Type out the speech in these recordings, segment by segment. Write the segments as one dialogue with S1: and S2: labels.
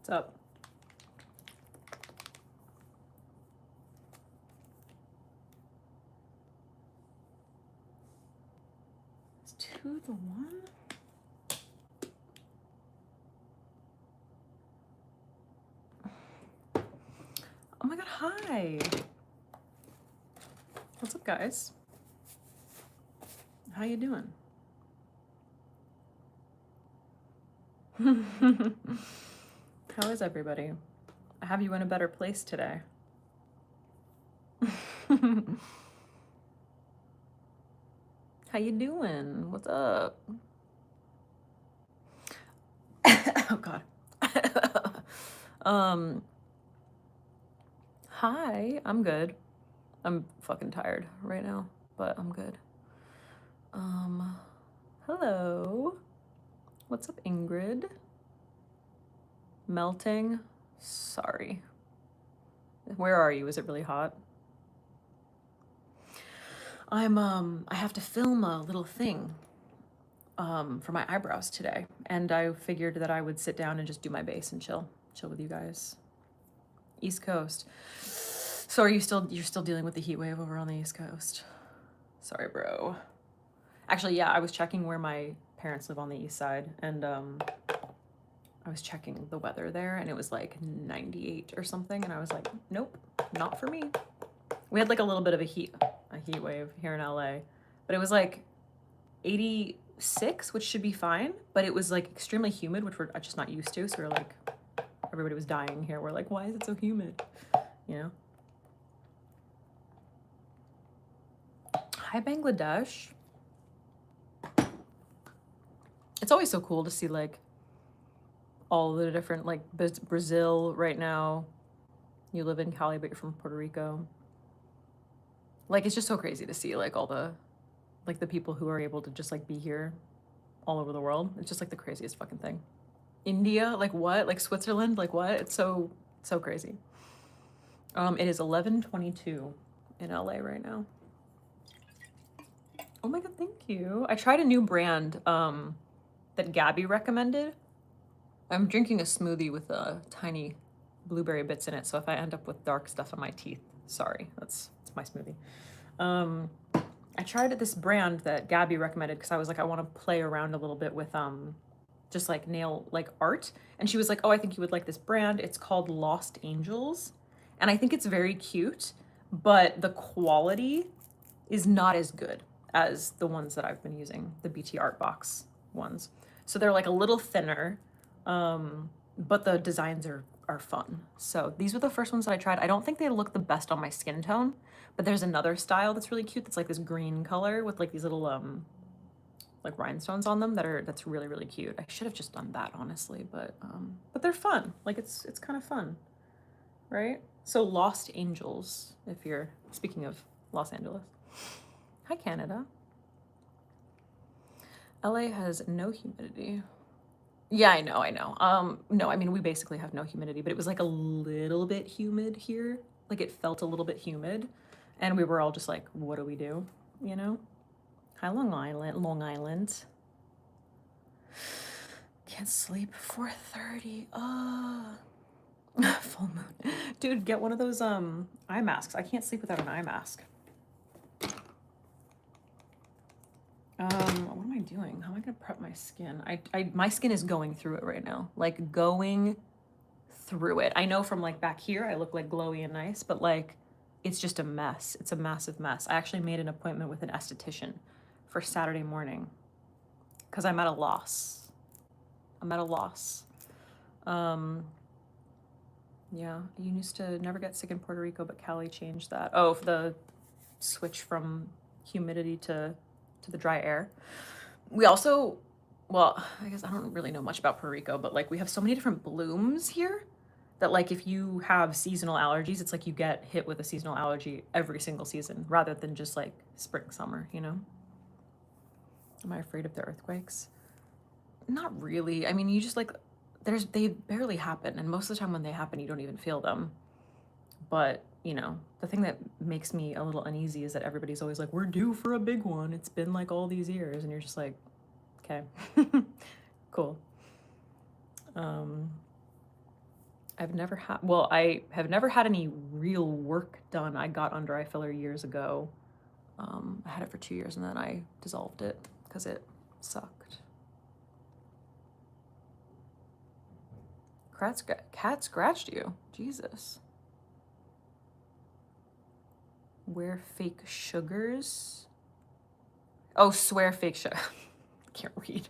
S1: What's up? Is 2 the one? Oh my god, hi. What's up, guys? How you doing? How is everybody? I have you in a better place today. How you doing? What's up? Oh god. Hi, I'm good. I'm fucking tired right now, but I'm good. Hello. What's up, Ingrid? Melting? Sorry. Where are you? Is it really hot? I have to film a little thing for my eyebrows today, and I figured that I would sit down and just do my base and chill with you guys. East Coast. So you're still dealing with the heat wave over on the East Coast? Sorry, bro. Actually, yeah, I was checking where my parents live on the east side, and I was checking the weather there, and it was like 98 or something, and I was like, nope, not for me. We had like a little bit of a heat wave here in LA, but it was like 86, which should be fine, but it was like extremely humid, which we're just not used to, so we're like, everybody was dying here. We're like, why is it so humid? You know? Hi, Bangladesh. It's always so cool to see like all the different, like Brazil right now. You live in Cali, but you're from Puerto Rico. Like, it's just so crazy to see like all the, like the people who are able to just like be here all over the world. It's just like the craziest fucking thing. India, like what? Like Switzerland, like what? It's so crazy. It is 11:22 in LA right now. Oh my god, thank you. I tried a new brand that Gabby recommended. I'm drinking a smoothie with tiny blueberry bits in it, so if I end up with dark stuff in my teeth, sorry, that's my smoothie. I tried this brand that Gabby recommended because I was like, I want to play around a little bit with just like nail like art, and she was like, oh, I think you would like this brand. It's called Lost Angels, and I think it's very cute, but the quality is not as good as the ones that I've been using, the BT Art Box ones. So they're like a little thinner, but the designs are fun. So these were the first ones that I tried. I don't think they look the best on my skin tone, but there's another style that's really cute that's like this green color with like these little like rhinestones on them that's really, really cute. I should have just done that, honestly, but they're fun. Like it's kind of fun, right? So Lost Angels, if you're speaking of Los Angeles. Hi, Canada. LA has no humidity. Yeah, I know. No, I mean, we basically have no humidity, but it was like a little bit humid here. Like it felt a little bit humid, and we were all just like, what do we do? You know? Hi, Long Island. Can't sleep. 4:30. Full moon. Dude, get one of those eye masks. I can't sleep without an eye mask. What am I doing? How am I gonna prep my skin? My skin is going through it right now. Like going through it. I know from like back here I look like glowy and nice, but like it's just a mess. It's a massive mess. I actually made an appointment with an esthetician for Saturday morning because I'm at a loss. Yeah, you used to never get sick in Puerto Rico, but Cali changed that. Oh, the switch from humidity to the dry air. We also, well, I guess I don't really know much about Puerto Rico, but like we have so many different blooms here that like if you have seasonal allergies, it's like you get hit with a seasonal allergy every single season rather than just like spring, summer, you know? Am I afraid of the earthquakes? Not really. I mean, you just like, they barely happen, and most of the time when they happen, you don't even feel them. But, you know, the thing that makes me a little uneasy is that everybody's always like, we're due for a big one. It's been like all these years, and you're just like, okay, cool. Well, I have never had any real work done. I got under eye filler years ago. I had it for 2 years and then I dissolved it because it sucked. Cat scratched you? Jesus. Wear fake sugars? Oh, swear fake sugar. Can't read.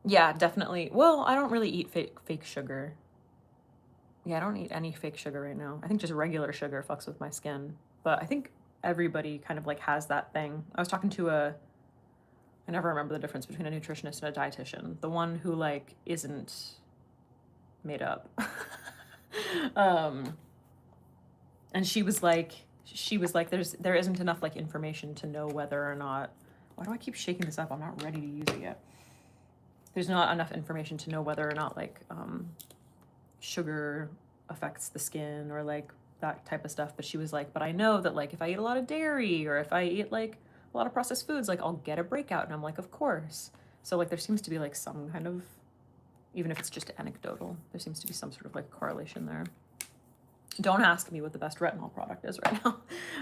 S1: Yeah, definitely. Well, I don't really eat fake sugar. Yeah, I don't eat any fake sugar right now. I think just regular sugar fucks with my skin. But I think everybody kind of like has that thing. I was talking to I never remember the difference between a nutritionist and a dietitian. The one who like isn't made up. And she was like there isn't enough like information to know whether or not, why do I keep shaking this up? I'm not ready to use it yet. There's not enough information to know whether or not like sugar affects the skin or like that type of stuff. But she was like, but I know that like if I eat a lot of dairy or if I eat like a lot of processed foods, like I'll get a breakout. And I'm like, of course. So like there seems to be like some kind of, even if it's just anecdotal, there seems to be some sort of like correlation there. Don't ask me what the best retinol product is right now.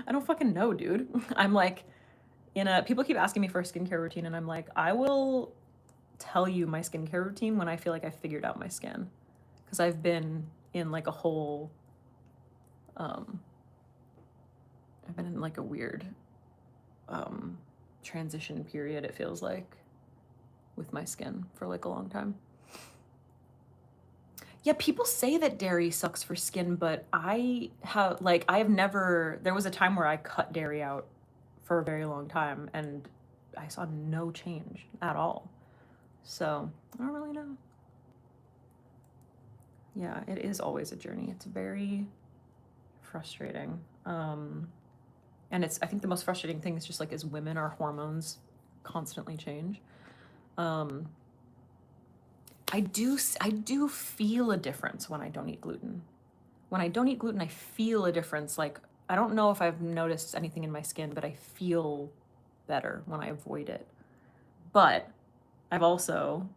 S1: I don't fucking know, dude. I'm like people keep asking me for a skincare routine and I'm like, I will tell you my skincare routine when I feel like I figured out my skin. Because I've been in like a whole, I've been in like a weird transition period, it feels like, with my skin for like a long time. Yeah, people say that dairy sucks for skin, but there was a time where I cut dairy out for a very long time and I saw no change at all. So I don't really know. Yeah, it is always a journey. It's very frustrating. And I think the most frustrating thing is just like as women, our hormones constantly change. I do feel a difference when I don't eat gluten. When I don't eat gluten, I feel a difference. Like, I don't know if I've noticed anything in my skin, but I feel better when I avoid it. But I've also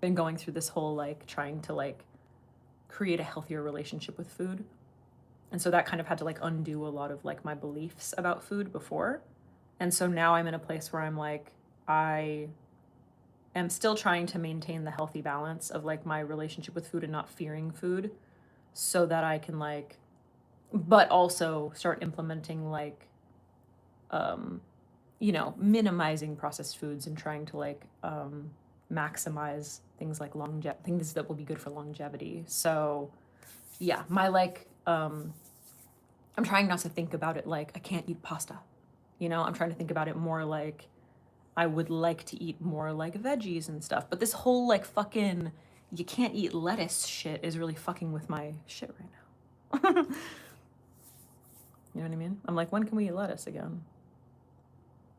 S1: been going through this whole like trying to like create a healthier relationship with food. And so that kind of had to like undo a lot of like my beliefs about food before. And so now I'm in a place where I'm like, I am still trying to maintain the healthy balance of like my relationship with food and not fearing food so that I can like, but also start implementing like, minimizing processed foods and trying to like maximize things like things that will be good for longevity. So yeah, my like, I'm trying not to think about it like I can't eat pasta. I'm trying to think about it more like I would like to eat more like veggies and stuff. But this whole like fucking you can't eat lettuce shit is really fucking with my shit right now. You know what I mean? I'm like, when can we eat lettuce again?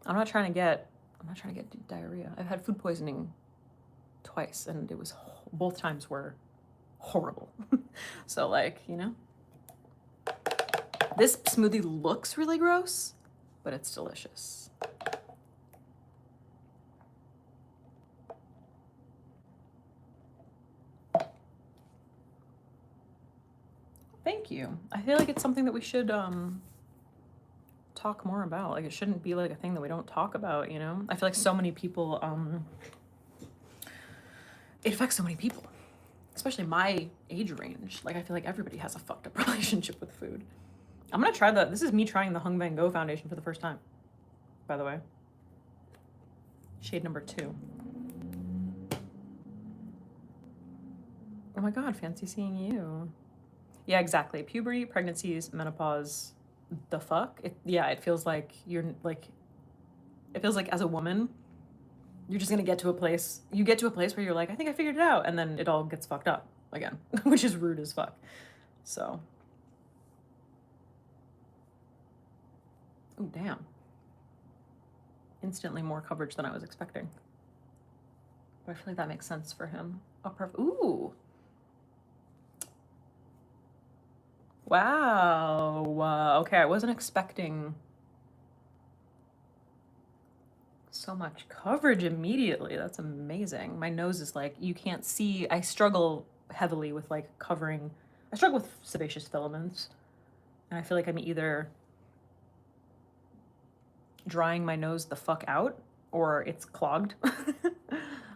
S1: I'm not trying to get diarrhea. I've had food poisoning twice and both times were horrible. So like, this smoothie looks really gross, but it's delicious. Thank you. I feel like it's something that we should talk more about. Like, it shouldn't be like a thing that we don't talk about, I feel like so many people, it affects so many people, especially my age range. Like, I feel like everybody has a fucked up relationship with food. I'm gonna try this is me trying the Hung Van Gogh foundation for the first time, by the way. Shade number 2. Oh my God, fancy seeing you. Yeah, exactly. Puberty, pregnancies, menopause, the fuck? It feels like it feels like as a woman, you're just gonna get to a place where you're like, I think I figured it out, and then it all gets fucked up again, which is rude as fuck. So. Oh, damn. Instantly more coverage than I was expecting. But I feel like that makes sense for him. Ooh. Wow. Okay, I wasn't expecting so much coverage immediately. That's amazing. My nose is like, you can't see. I struggle heavily with like covering. I struggle with sebaceous filaments, and I feel like I'm either drying my nose the fuck out or it's clogged.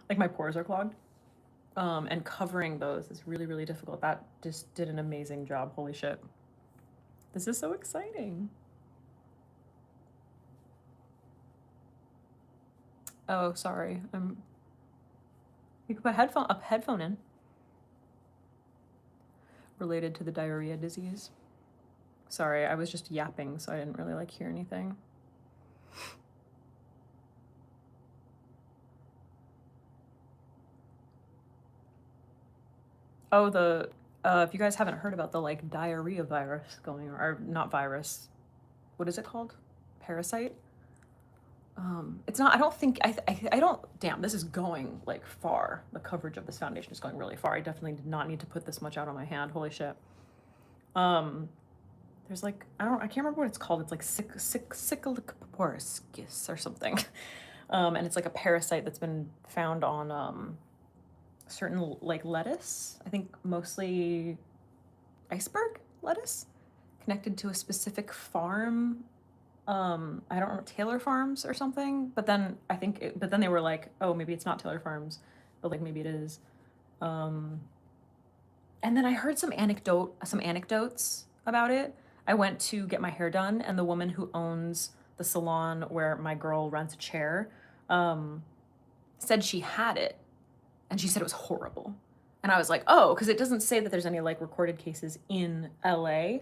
S1: Like my pores are clogged. And covering those is really, really difficult. That just did an amazing job. Holy shit. This is so exciting. Oh, sorry. You can put a headphone in. Related to the diarrhea disease. Sorry, I was just yapping, so I didn't really like hear anything. Oh, if you guys haven't heard about the like diarrhea virus going, or not virus, what is it called? Parasite? It's not, I don't think, I don't, damn, this is going like far. The coverage of this foundation is going really far. I definitely did not need to put this much out on my hand. Holy shit. There's like, I can't remember what it's called. It's like Cyclicoporskis or something. And it's like a parasite that's been found on, certain like lettuce, I think mostly iceberg lettuce, connected to a specific farm. I don't remember, Taylor Farms or something. But then but then they were like, oh, maybe it's not Taylor Farms, but like maybe it is. And then I heard some anecdotes about it. I went to get my hair done, and the woman who owns the salon where my girl rents a chair, said she had it, and she said it was horrible. And I was like, oh, because it doesn't say that there's any like recorded cases in LA.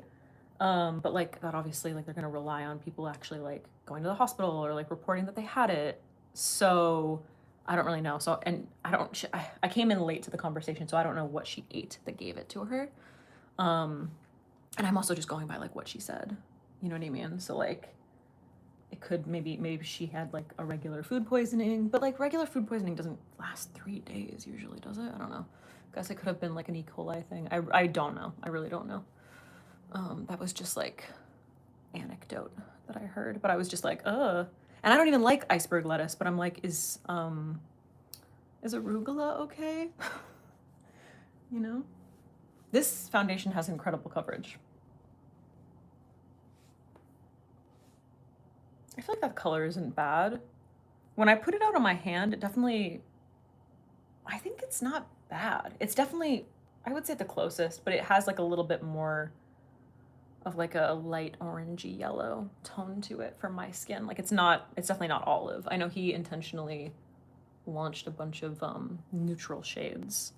S1: But like that obviously like they're gonna rely on people actually like going to the hospital or like reporting that they had it. So I don't really know. So, and I came in late to the conversation, so I don't know what she ate that gave it to her. And I'm also just going by like what she said, you know what I mean? So like it could maybe she had like a regular food poisoning, but like regular food poisoning doesn't last 3 days usually, does it? I don't know. Guess it could have been like an E. coli thing. I don't know. I really don't know. That was just like anecdote that I heard, but I was just like, and I don't even like iceberg lettuce, but I'm like, is arugula okay? You know? This foundation has incredible coverage. I feel like that color isn't bad. When I put it out on my hand, it definitely, I think it's not bad. It's definitely, I would say the closest, but it has like a little bit more of like a light orangey yellow tone to it for my skin. Like it's definitely not olive. I know he intentionally launched a bunch of neutral shades,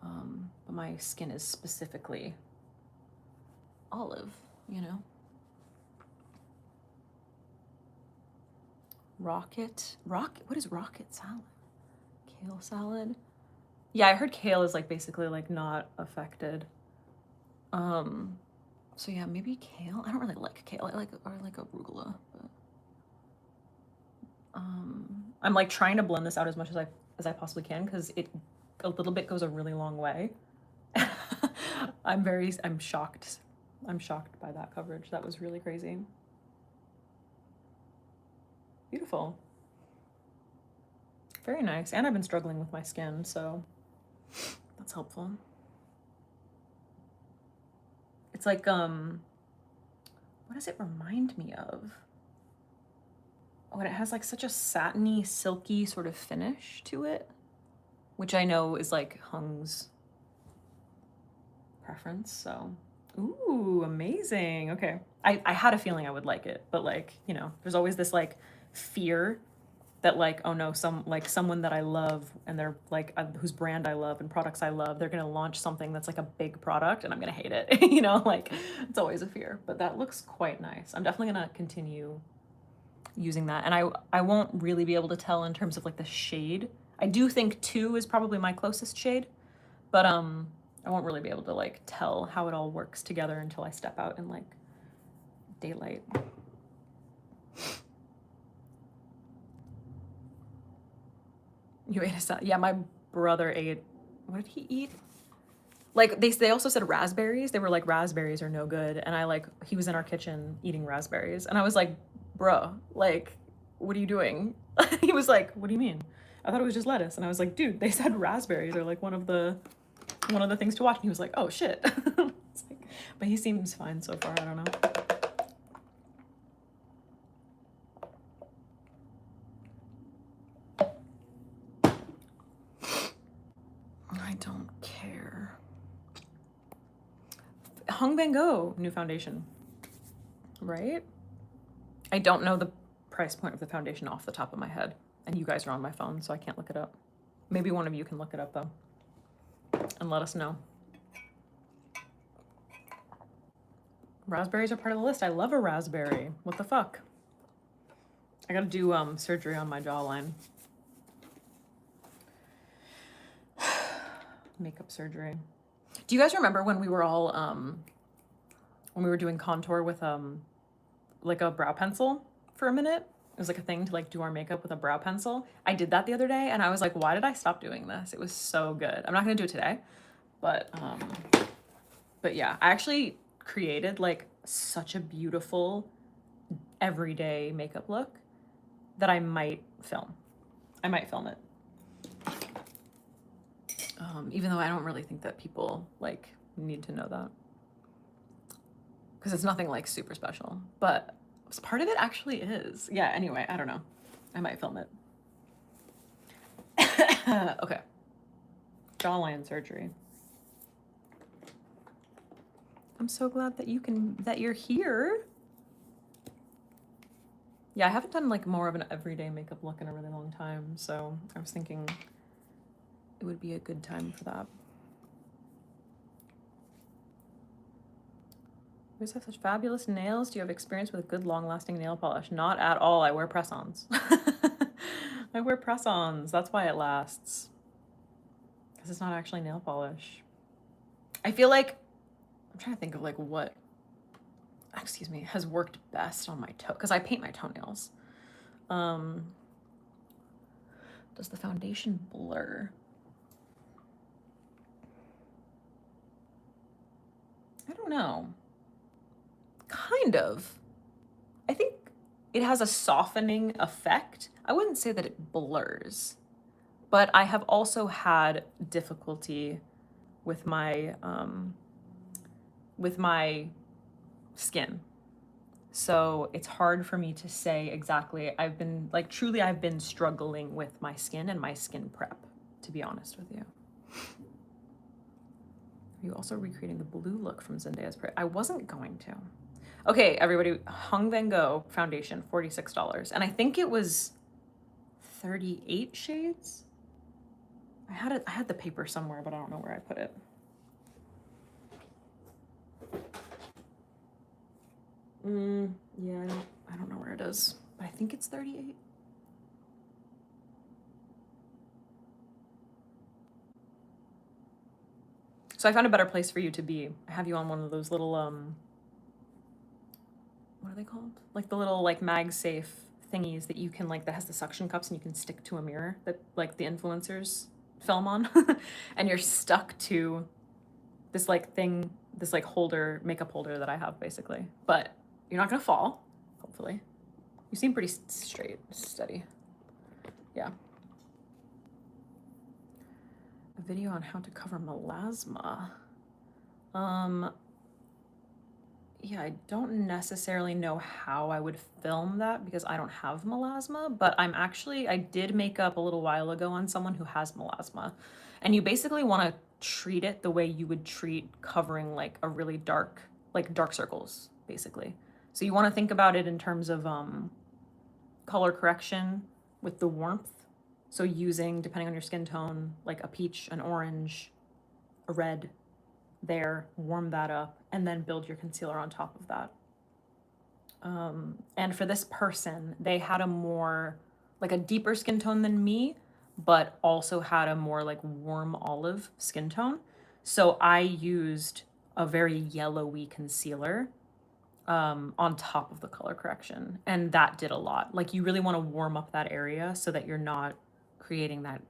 S1: but my skin is specifically olive, you know? Rocket, what is rocket salad? Kale salad? Yeah, I heard kale is like basically like not affected. So yeah, maybe kale. I don't really like kale. I like arugula, but I'm like trying to blend this out as much as I possibly can, because a little bit goes a really long way. I'm shocked. I'm shocked by that coverage. That was really crazy. Beautiful. Very nice. And I've been struggling with my skin, so that's helpful. It's like, what does it remind me of? Oh, and it has like such a satiny, silky sort of finish to it, which I know is like Hung's preference, so. Ooh, amazing. Okay. I had a feeling I would like it, but like, you know, there's always this like fear that like, oh no, someone that I love and they're like, whose brand I love and products I love, they're gonna launch something that's like a big product and I'm gonna hate it. You know, like it's always a fear, but that looks quite nice. I'm definitely gonna continue using that, and I won't really be able to tell in terms of like the shade. I do think 2 is probably my closest shade, but I won't really be able to like tell how it all works together until I step out in like daylight. You ate a salad? Yeah, my brother ate, what did he eat? Like they also said raspberries. They were like, raspberries are no good. And he was in our kitchen eating raspberries. And I was like, bruh, like, what are you doing? He was like, what do you mean? I thought it was just lettuce. And I was like, dude, they said raspberries are like one of the one of the things to watch. And he was like, oh shit. It's like, but he seems fine so far. I don't know. I don't care. Hung Van Gogh new foundation, right? I don't know the price point of the foundation off the top of my head, and you guys are on my phone, so I can't look it up. Maybe one of you can look it up though and let us know. Raspberries are part of the list. I love a raspberry. What the fuck? I gotta do surgery on my jawline. Makeup surgery. Do you guys remember when we were all when we were doing contour with like a brow pencil for a minute? It was like a thing to like do our makeup with a brow pencil. I did that the other day and I was like, why did I stop doing this? It was so good. I'm not gonna do it today, but yeah, I actually created like such a beautiful everyday makeup look that I might film. I might film it. Even though I don't really think that people like need to know that, because it's nothing like super special, but part of it actually is. Yeah, anyway, I don't know. I might film it. Okay. Jawline surgery. I'm so glad that you're here. Yeah, I haven't done like more of an everyday makeup look in a really long time, so I was thinking it would be a good time for that. You guys have such fabulous nails. Do you have experience with good long-lasting nail polish? Not at all. I wear press-ons. I wear press-ons. That's why it lasts. Because it's not actually nail polish. I feel like, I'm trying to think of like what, excuse me, has worked best on my toe. Because I paint my toenails. Does the foundation blur? I don't know. Kind of. I think it has a softening effect. I wouldn't say that it blurs, but I have also had difficulty with my skin. So it's hard for me to say exactly. I've been struggling with my skin and my skin prep, to be honest with you. Are you also recreating the blue look from Zendaya's Parade? I wasn't going to. Okay, everybody, Hung Van Gogh foundation, $46. And I think it was 38 shades. I had the paper somewhere, but I don't know where I put it. Yeah, I don't know where it is, but I think it's 38. So I found a better place for you to be. I have you on one of those little, what are they called? Like the little like MagSafe thingies that you can like, that has the suction cups and you can stick to a mirror that like the influencers film on. And you're stuck to this like thing, this like holder, makeup holder that I have basically. But you're not gonna fall, hopefully. You seem pretty straight, steady. Yeah. A video on how to cover melasma. Yeah, I don't necessarily know how I would film that because I don't have melasma, but I did make up a little while ago on someone who has melasma. And you basically want to treat it the way you would treat covering like a really dark circles, basically. So you want to think about it in terms of color correction with the warmth. So using, depending on your skin tone, like a peach, an orange, a red, there, warm that up, and then build your concealer on top of that. And for this person, they had a more, like a deeper skin tone than me, but also had a more like warm olive skin tone. So I used a very yellowy concealer on top of the color correction. And that did a lot. Like you really want to warm up that area so that you're not creating that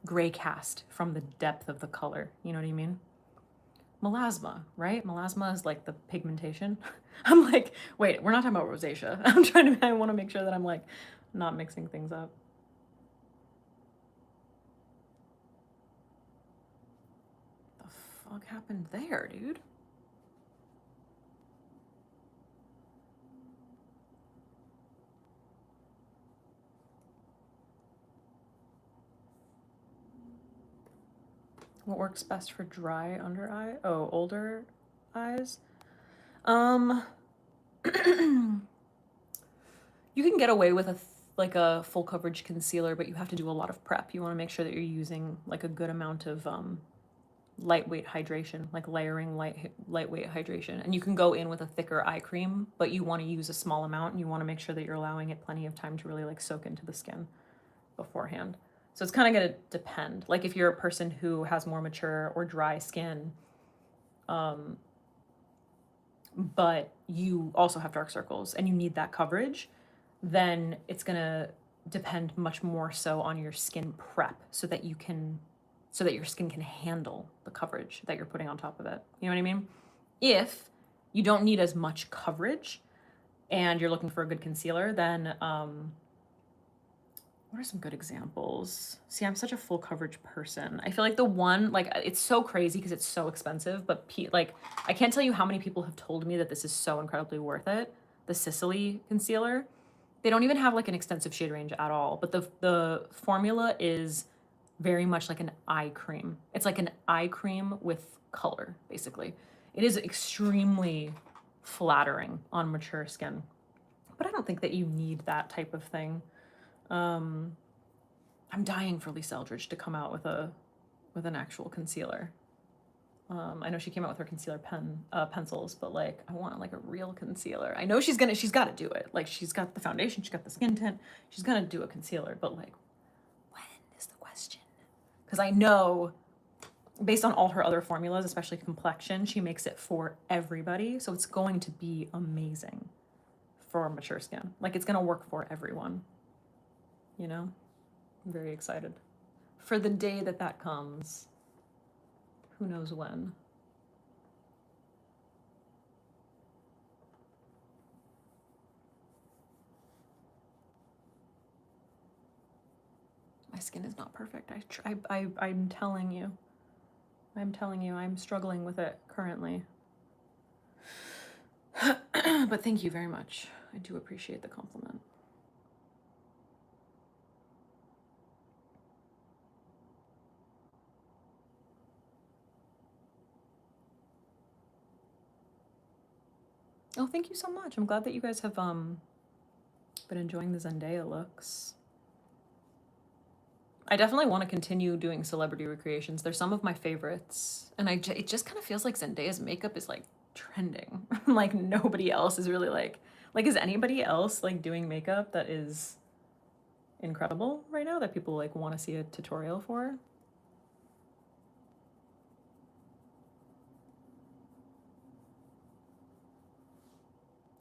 S1: gray cast from the depth of the color. You know what I mean? Melasma, right? Melasma is like the pigmentation. I'm like, wait, we're not talking about rosacea. I want to make sure that I'm like not mixing things up. fuck happened there, dude? What works best for dry under eye? Oh, older eyes? You can get away with like a full coverage concealer, but you have to do a lot of prep. You want to make sure that you're using like a good amount of lightweight hydration, like layering lightweight hydration. And you can go in with a thicker eye cream, but you want to use a small amount, and you want to make sure that you're allowing it plenty of time to really like soak into the skin beforehand. So it's kind of going to depend. Like if you're a person who has more mature or dry skin, but you also have dark circles and you need that coverage, then it's going to depend much more so on your skin prep so that your skin can handle the coverage that you're putting on top of it. You know what I mean? If you don't need as much coverage and you're looking for a good concealer, then what are some good examples? See, I'm such a full coverage person. I feel like the one, like, it's so crazy because it's so expensive, but like, I can't tell you how many people have told me that this is so incredibly worth it. The Sicily concealer. They don't even have like an extensive shade range at all, but the formula is very much like an eye cream. It's like an eye cream with color, basically. It is extremely flattering on mature skin, but I don't think that you need that type of thing. I'm dying for Lisa Eldridge to come out with an actual concealer. I know she came out with her concealer pencils, but like I want like a real concealer. I know she's got to do it. Like she's got the foundation, she's got the skin tint, she's gonna do a concealer, but like when is the question? Because I know based on all her other formulas, especially complexion, she makes it for everybody. So it's going to be amazing for mature skin. Like it's gonna work for everyone. You know, I'm very excited for the day that comes. Who knows when? My skin is not perfect. I'm telling you. I'm struggling with it currently. But thank you very much. I do appreciate the compliment. Oh, thank you so much. I'm glad that you guys have been enjoying the Zendaya looks. I definitely want to continue doing celebrity recreations. They're some of my favorites, and it just kind of feels like Zendaya's makeup is like trending. Like nobody else is really like is anybody else like doing makeup that is incredible right now that people like want to see a tutorial for?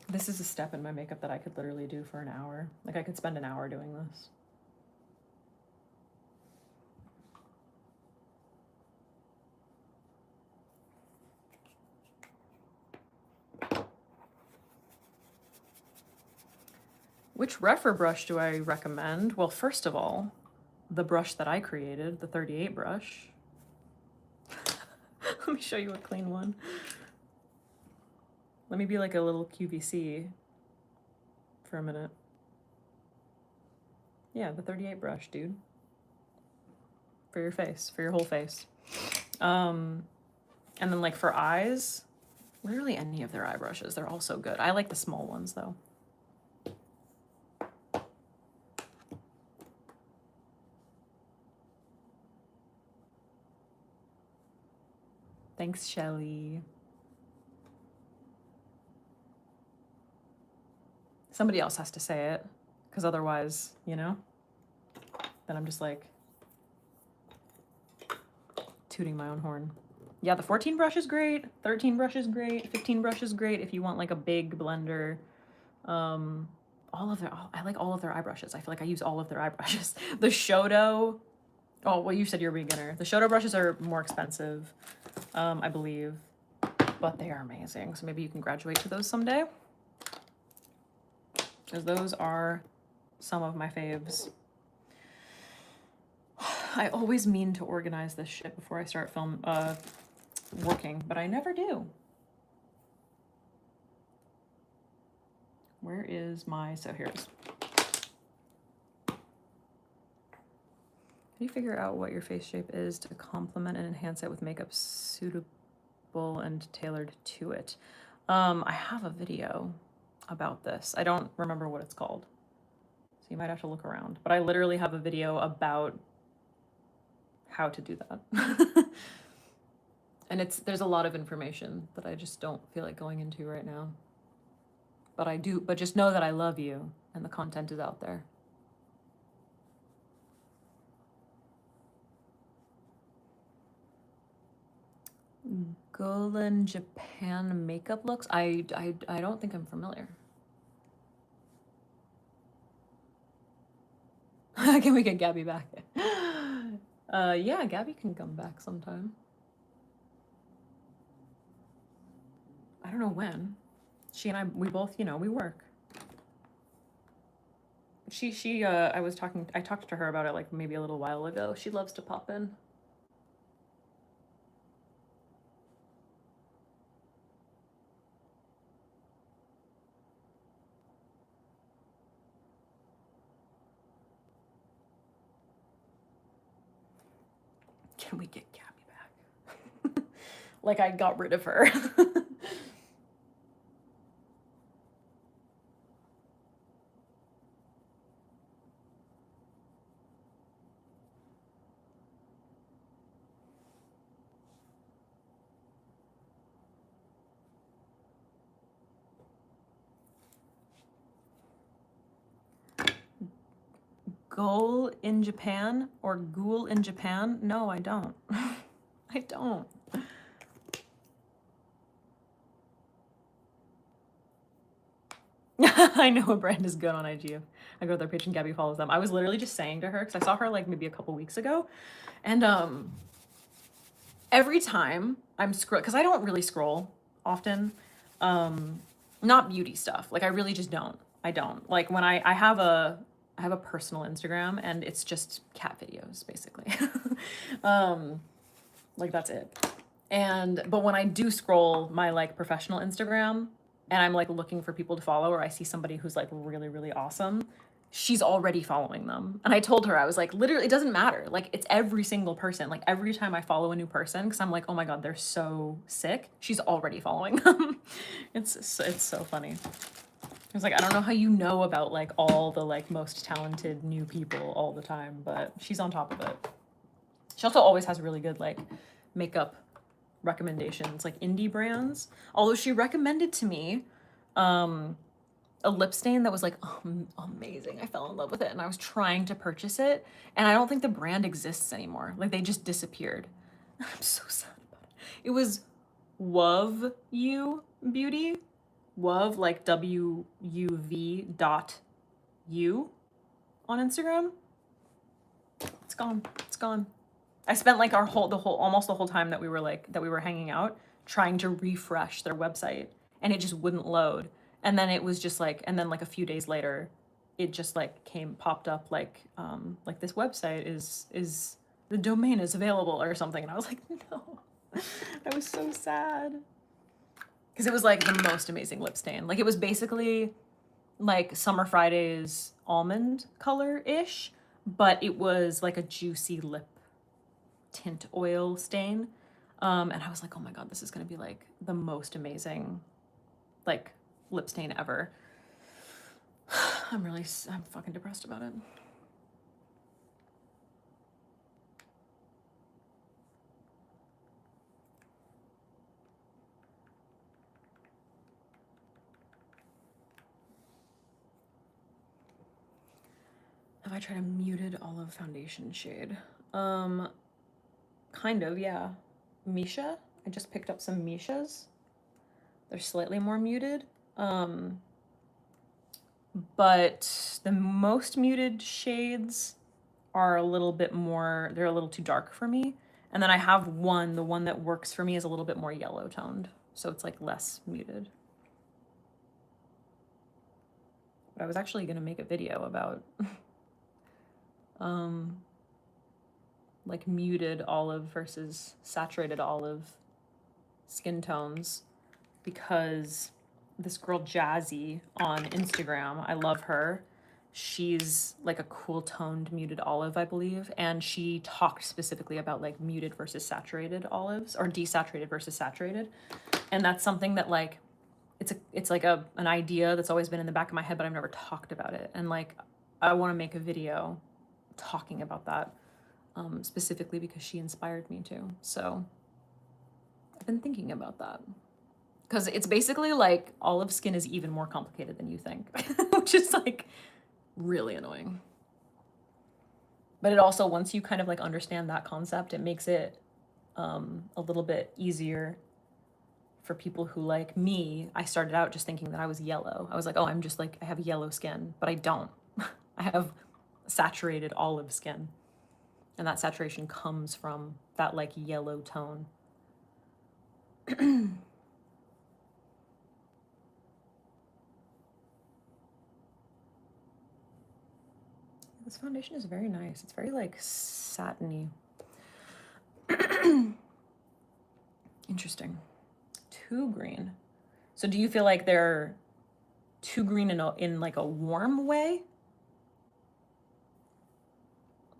S1: This is a step in my makeup that I could literally do for an hour. Like I could spend an hour doing this. Which refer brush do I recommend? Well, first of all, the brush that I created, the 38 brush. Let me show you a clean one. Let me be like a little QVC for a minute. Yeah, the 38 brush, dude. For your face, for your whole face. And then like for eyes, literally any of their eye brushes, they're all so good. I like the small ones though. Thanks, Shelly. Somebody else has to say it, because otherwise, you know, then I'm just like tooting my own horn. Yeah, the 14 brush is great, 13 brush is great, 15 brush is great if you want like a big blender. I like all of their eye brushes. I feel like I use all of their eye brushes. The Shoto, oh, well, you said you're a beginner. The Shoto brushes are more expensive, I believe, but they are amazing. So maybe you can graduate to those someday, because those are some of my faves. I always mean to organize this shit before I start working, but I never do. Where is my, so here it is. How do you figure out what your face shape is to complement and enhance it with makeup suitable and tailored to it? I have a video about this. I don't remember what it's called, so you might have to look around. But I literally have a video about how to do that. And there's a lot of information that I just don't feel like going into right now. But I do, but just know that I love you and the content is out there. Golan Japan makeup looks? I don't think I'm familiar. Can we get Gabby back? Yeah, Gabby can come back sometime. I don't know when. She and I, we both, you know, we work. I talked to her about it like maybe a little while ago. She loves to pop in. Can we get Gabby back? Like I got rid of her. Goal in Japan or ghoul in Japan? No, I don't. I don't. I know a brand is good on IG. I go to their page and Gabby follows them. I was literally just saying to her, because I saw her like maybe a couple weeks ago, and every time I'm scroll, because I don't really scroll often, not beauty stuff. Like I really just don't. I don't. Like when I have a personal Instagram and it's just cat videos basically. Like that's it. But when I do scroll my like professional Instagram and I'm like looking for people to follow, or I see somebody who's like really, really awesome, she's already following them. And I told her, I was like, literally, it doesn't matter. Like it's every single person. Like every time I follow a new person, because I'm like, oh my God, they're so sick. She's already following them. It's so funny. I was like, I don't know how you know about like all the like most talented new people all the time, but she's on top of it. She also always has really good like makeup recommendations, like indie brands. Although she recommended to me a lip stain that was like amazing. I fell in love with it and I was trying to purchase it and I don't think the brand exists anymore. Like they just disappeared. I'm so sad about it. It was Wuv You Beauty. Wuv, like WUV dot U on Instagram. It's gone. It's gone. I spent like almost the whole time that we were hanging out trying to refresh their website and it just wouldn't load. And then it was just like, and then like a few days later, it just like popped up like this website is the domain is available or something. And I was like, no, I was so sad. Because it was like the most amazing lip stain. Like it was basically like Summer Friday's almond color-ish, but it was like a juicy lip tint oil stain. And I was like, oh my God, this is gonna be like the most amazing like lip stain ever. I'm fucking depressed about it. Have I tried a muted olive foundation shade? Kind of, yeah. Misha. I just picked up some Mishas. They're slightly more muted. But the most muted shades are a little bit more, they're a little too dark for me. And then I have the one that works for me is a little bit more yellow toned. So it's like less muted. But I was actually gonna make a video about like muted olive versus saturated olive skin tones because this girl Jazzy on Instagram, I love her. She's like a cool toned muted olive, I believe, and she talked specifically about like muted versus saturated olives or desaturated versus saturated. And that's something that like it's like an idea that's always been in the back of my head, but I've never talked about it. And like I want to make a video talking about that specifically because she inspired me to. So I've been thinking about that. Because it's basically like olive skin is even more complicated than you think, which is like really annoying. But it also, once you kind of like understand that concept, it makes it a little bit easier for people who like me. I started out just thinking that I was yellow. I was like, oh, I'm just like, I have yellow skin, but I don't. I have saturated olive skin. And that saturation comes from that like yellow tone. This foundation is very nice. It's very like satiny. Interesting. Too green. So do you feel like they're too green in like a warm way?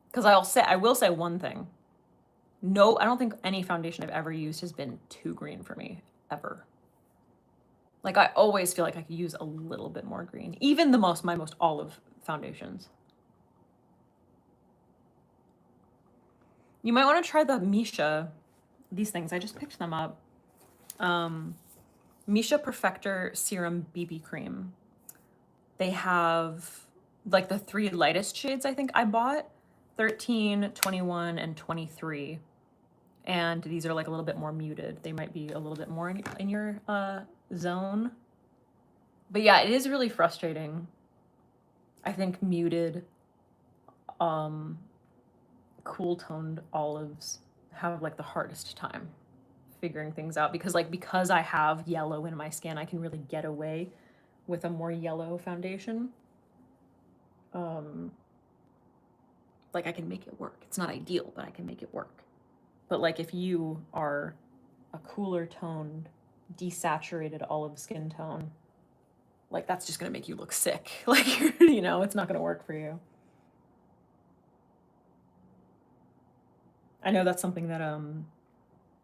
S1: Because I will say one thing. No, I don't think any foundation I've ever used has been too green for me, ever. Like I always feel like I could use a little bit more green. Even my most olive foundations. You might want to try the Misha, these things. I just picked them up. Misha Perfector Serum BB Cream. They have like the 3 lightest shades I think I bought, 13, 21, and 23. And these are like a little bit more muted. They might be a little bit more in your zone. But yeah, it is really frustrating. I think muted, cool toned olives have like the hardest time figuring things out because I have yellow in my skin, I can really get away with a more yellow foundation. Like I can make it work. It's not ideal, but I can make it work. But like if you are a cooler toned, desaturated olive skin tone, like that's just gonna make you look sick. Like you know, it's not gonna work for you. I know that's something that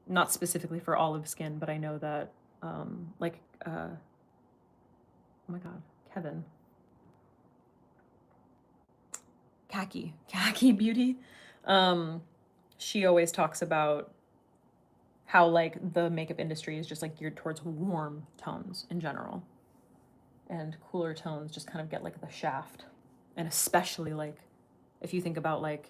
S1: not specifically for olive skin, but I know that oh my god, Kevin. Khaki Beauty. She always talks about how like the makeup industry is just like geared towards warm tones in general. And cooler tones just kind of get like the shaft. And especially like if you think about like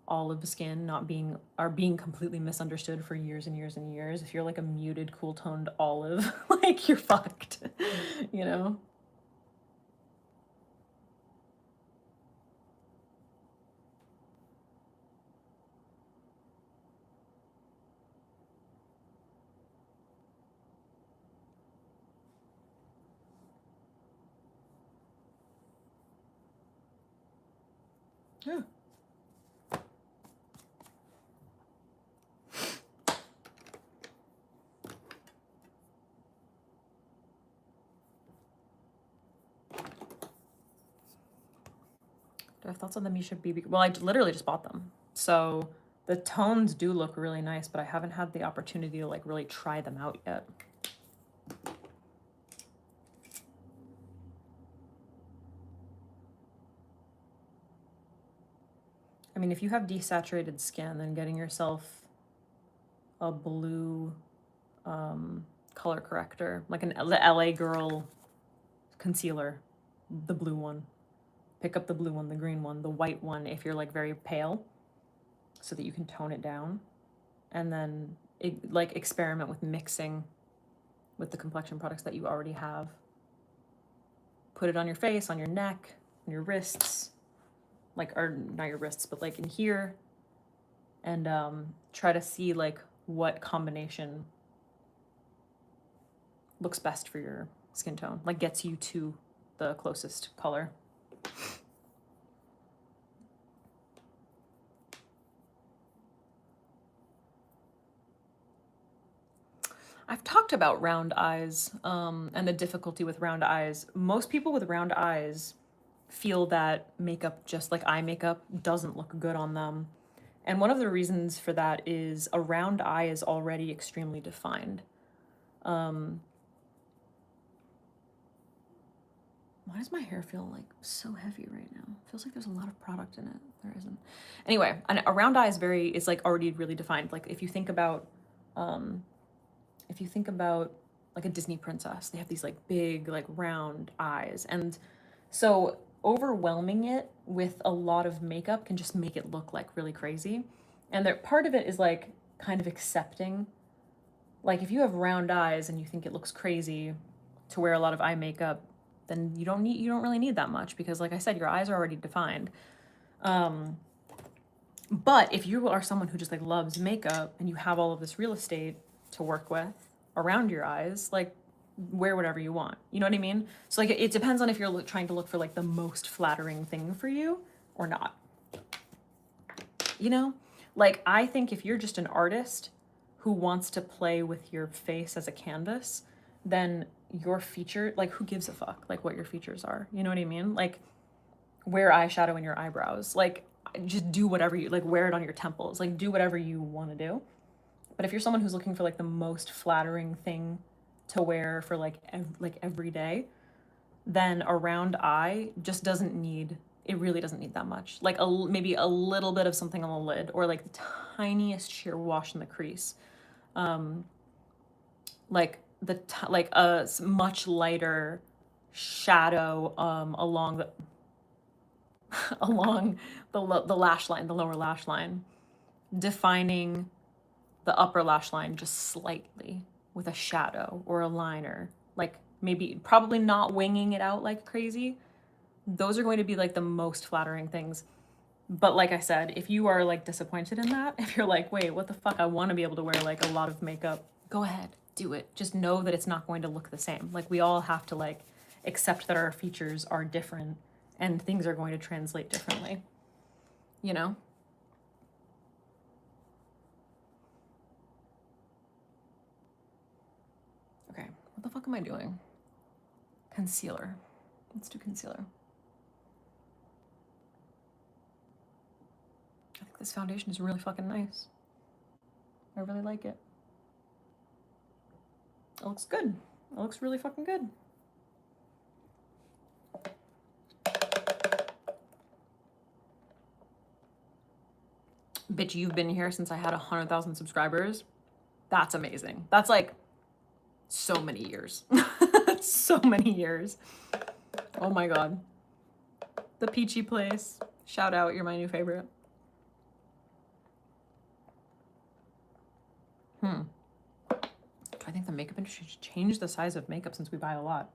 S1: olive skin being completely misunderstood for years and years and years. If you're like a muted, cool toned olive, like you're fucked, you know? Yeah. Do I have thoughts on the Misha BB? Well, I literally just bought them. So the tones do look really nice, but I haven't had the opportunity to like really try them out yet. I mean, if you have desaturated skin, then getting yourself a blue color corrector, like the LA Girl concealer, the blue one. Pick up the blue one, the green one, the white one if you're like very pale, so that you can tone it down. And then like experiment with mixing with the complexion products that you already have. Put it on your face, on your neck, on your wrists, like, or not your wrists, but like in here, and try to see like what combination looks best for your skin tone, like gets you to the closest color. I've talked about round eyes, and the difficulty with round eyes. Most people with round eyes feel that makeup, just like eye makeup, doesn't look good on them. And one of the reasons for that is a round eye is already extremely defined. Um, why does my hair feel like so heavy right now? It feels like there's a lot of product in it. There isn't. Anyway, a round eye is like already really defined. Like um, if you think about like a Disney princess, they have these like big, like round eyes. And so overwhelming it with a lot of makeup can just make it look like really crazy. And there, part of it is like kind of accepting. Like if you have round eyes and you think it looks crazy to wear a lot of eye makeup, then you don't really need that much, because like I said, your eyes are already defined. But if you are someone who just like loves makeup and you have all of this real estate to work with around your eyes, like wear whatever you want. You know what I mean? So like it depends on if you're trying to look for like the most flattering thing for you or not. You know? Like I think if you're just an artist who wants to play with your face as a canvas, then your feature, like who gives a fuck like what your features are? You know what I mean? Like wear eyeshadow in your eyebrows. Like just do whatever you like, wear it on your temples. Like do whatever you want to do. But if you're someone who's looking for like the most flattering thing to wear for like every day, then a round eye just doesn't need, it really doesn't need that much. Like maybe a little bit of something on the lid, or like the tiniest sheer wash in the crease. Like like a much lighter shadow along the along the lash line, the lower lash line, defining the upper lash line just slightly with a shadow or a liner, like maybe probably not winging it out like crazy. Those are going to be like the most flattering things. But like I said, if you are like disappointed in that, if you're like, wait, what the fuck, I want to be able to wear like a lot of makeup, go ahead, do it. Just know that it's not going to look the same. Like we all have to like accept that our features are different and things are going to translate differently, you know? Okay, what the fuck am I doing? Concealer. Let's do concealer. I think this foundation is really fucking nice. I really like it. It looks good. It looks really fucking good. Bitch, you've been here since I had 100,000 subscribers. That's amazing. That's like so many years. So many years. Oh my god. The Peachy Place. Shout out, you're my new favorite. I think the makeup industry should change the size of makeup since we buy a lot.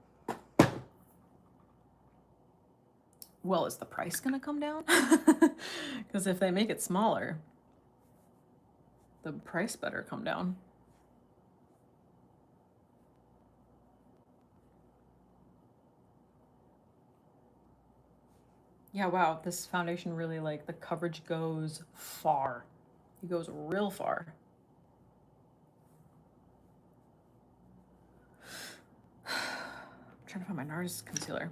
S1: Well, is the price gonna come down? Because if they make it smaller, the price better come down. Yeah, wow, this foundation really, like, the coverage goes far. It goes real far. I'm trying to find my NARS concealer.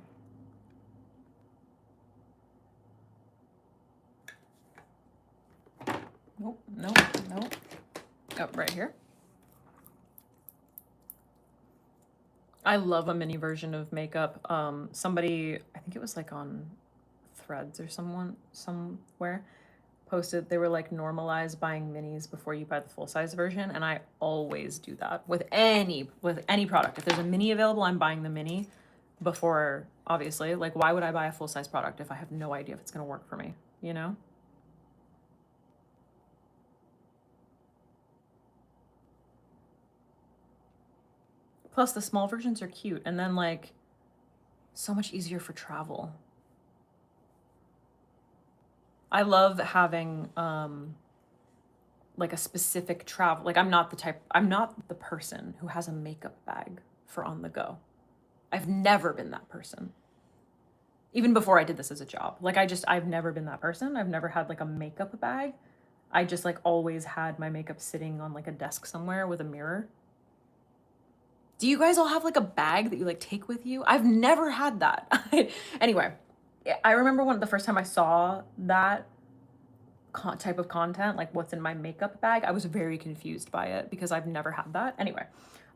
S1: Nope, nope, nope. Oh, right here. I love a mini version of makeup. Somebody, I think it was like on Threads or somewhere, posted, they were like, normalize buying minis before you buy the full size version. And I always do that with any product. If there's a mini available, I'm buying the mini before, obviously. Like, why would I buy a full size product if I have no idea if it's gonna work for me, you know? Plus the small versions are cute, and then like so much easier for travel. I love having like a specific travel, like I'm not the person who has a makeup bag for on the go. I've never been that person. Even before I did this as a job. Like I've never been that person. I've never had like a makeup bag. I just like always had my makeup sitting on like a desk somewhere with a mirror. Do you guys all have like a bag that you like take with you? I've never had that. Anyway, I remember the first time I saw that type of content, like what's in my makeup bag, I was very confused by it because I've never had that. Anyway,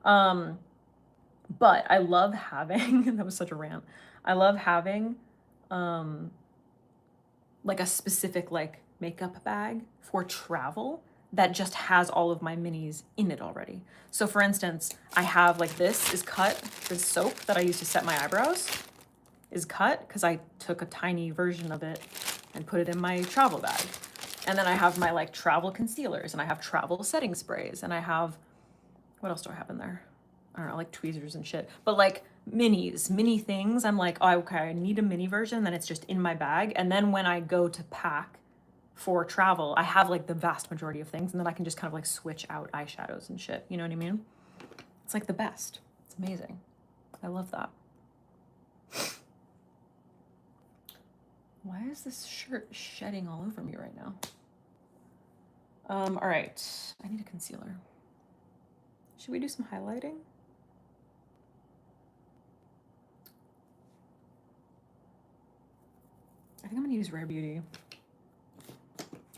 S1: but I love having, that was such a rant. I love having like a specific like makeup bag for travel that just has all of my minis in it already. So for instance, I have like this is cut, this soap that I use to set my eyebrows is cut because I took a tiny version of it and put it in my travel bag. And then I have my like travel concealers and I have travel setting sprays and I have, what else do I have in there? I don't know, like tweezers and shit. But like mini things, I'm like, oh, okay, I need a mini version, then it's just in my bag. And then when I go to pack for travel, I have like the vast majority of things and then I can just kind of like switch out eyeshadows and shit. You know what I mean? It's like the best. It's amazing. I love that. Why is this shirt shedding all over me right now? All right, I need a concealer. Should we do some highlighting? I think I'm gonna use Rare Beauty.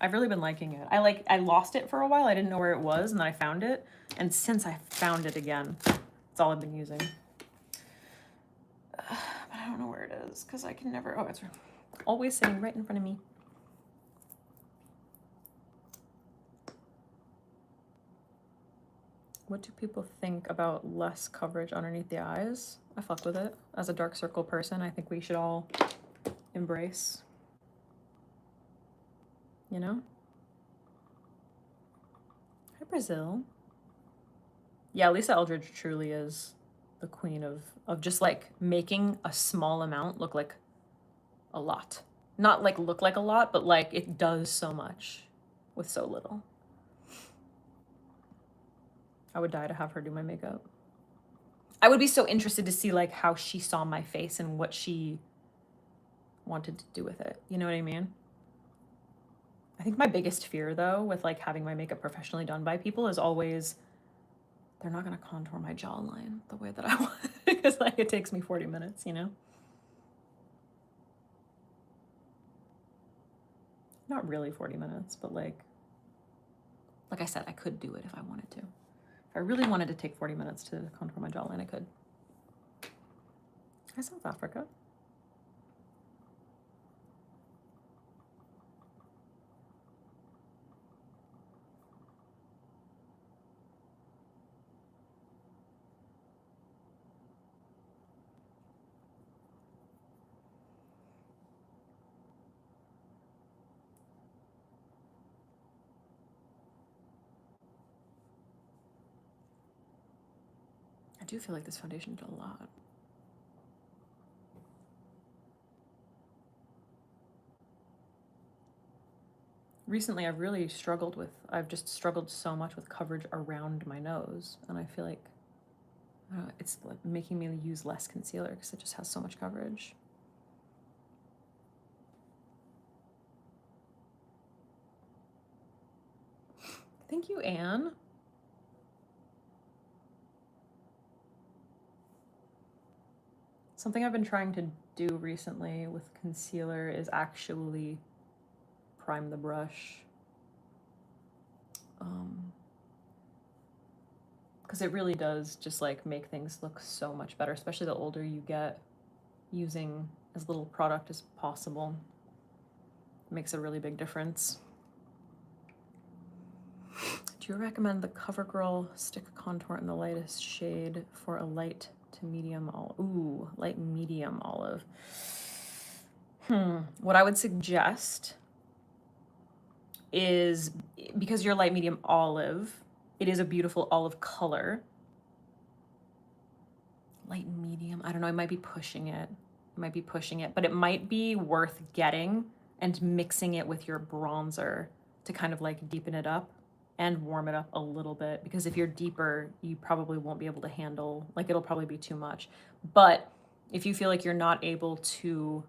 S1: I've really been liking it. I lost it for a while. I didn't know where it was and then I found it. And since I found it again, it's all I've been using. But I don't know where it is because I can never, oh, it's always sitting right in front of me. What do people think about less coverage underneath the eyes? I fuck with it. As a dark circle person, I think we should all embrace, you know? Hi, Brazil. Yeah, Lisa Eldridge truly is the queen of just like making a small amount look like a lot. Not like look like a lot, but like it does so much with so little. I would die to have her do my makeup. I would be so interested to see like how she saw my face and what she wanted to do with it. You know what I mean? I think my biggest fear though with like having my makeup professionally done by people is always they're not gonna contour my jawline the way that I want because like it takes me 40 minutes, you know? Not really 40 minutes, but like I said, I could do it if I wanted to. If I really wanted to take 40 minutes to contour my jawline, I could. Hi, South Africa. I do feel like this foundation did a lot. Recently, I've just struggled so much with coverage around my nose. And I feel like it's making me use less concealer because it just has so much coverage. Thank you, Anne. Something I've been trying to do recently with concealer is actually prime the brush. Because it really does just like make things look so much better, especially the older you get, using as little product as possible. It makes a really big difference. Do you recommend the CoverGirl Stick Contour in the lightest shade for a light to medium olive? Ooh, light medium olive. What I would suggest is, because you're light medium olive, it is a beautiful olive color. Light medium, I don't know, I might be pushing it. But it might be worth getting and mixing it with your bronzer to kind of like deepen it up and warm it up a little bit, because if you're deeper, you probably won't be able to handle, like it'll probably be too much. But if you feel like you're not able to,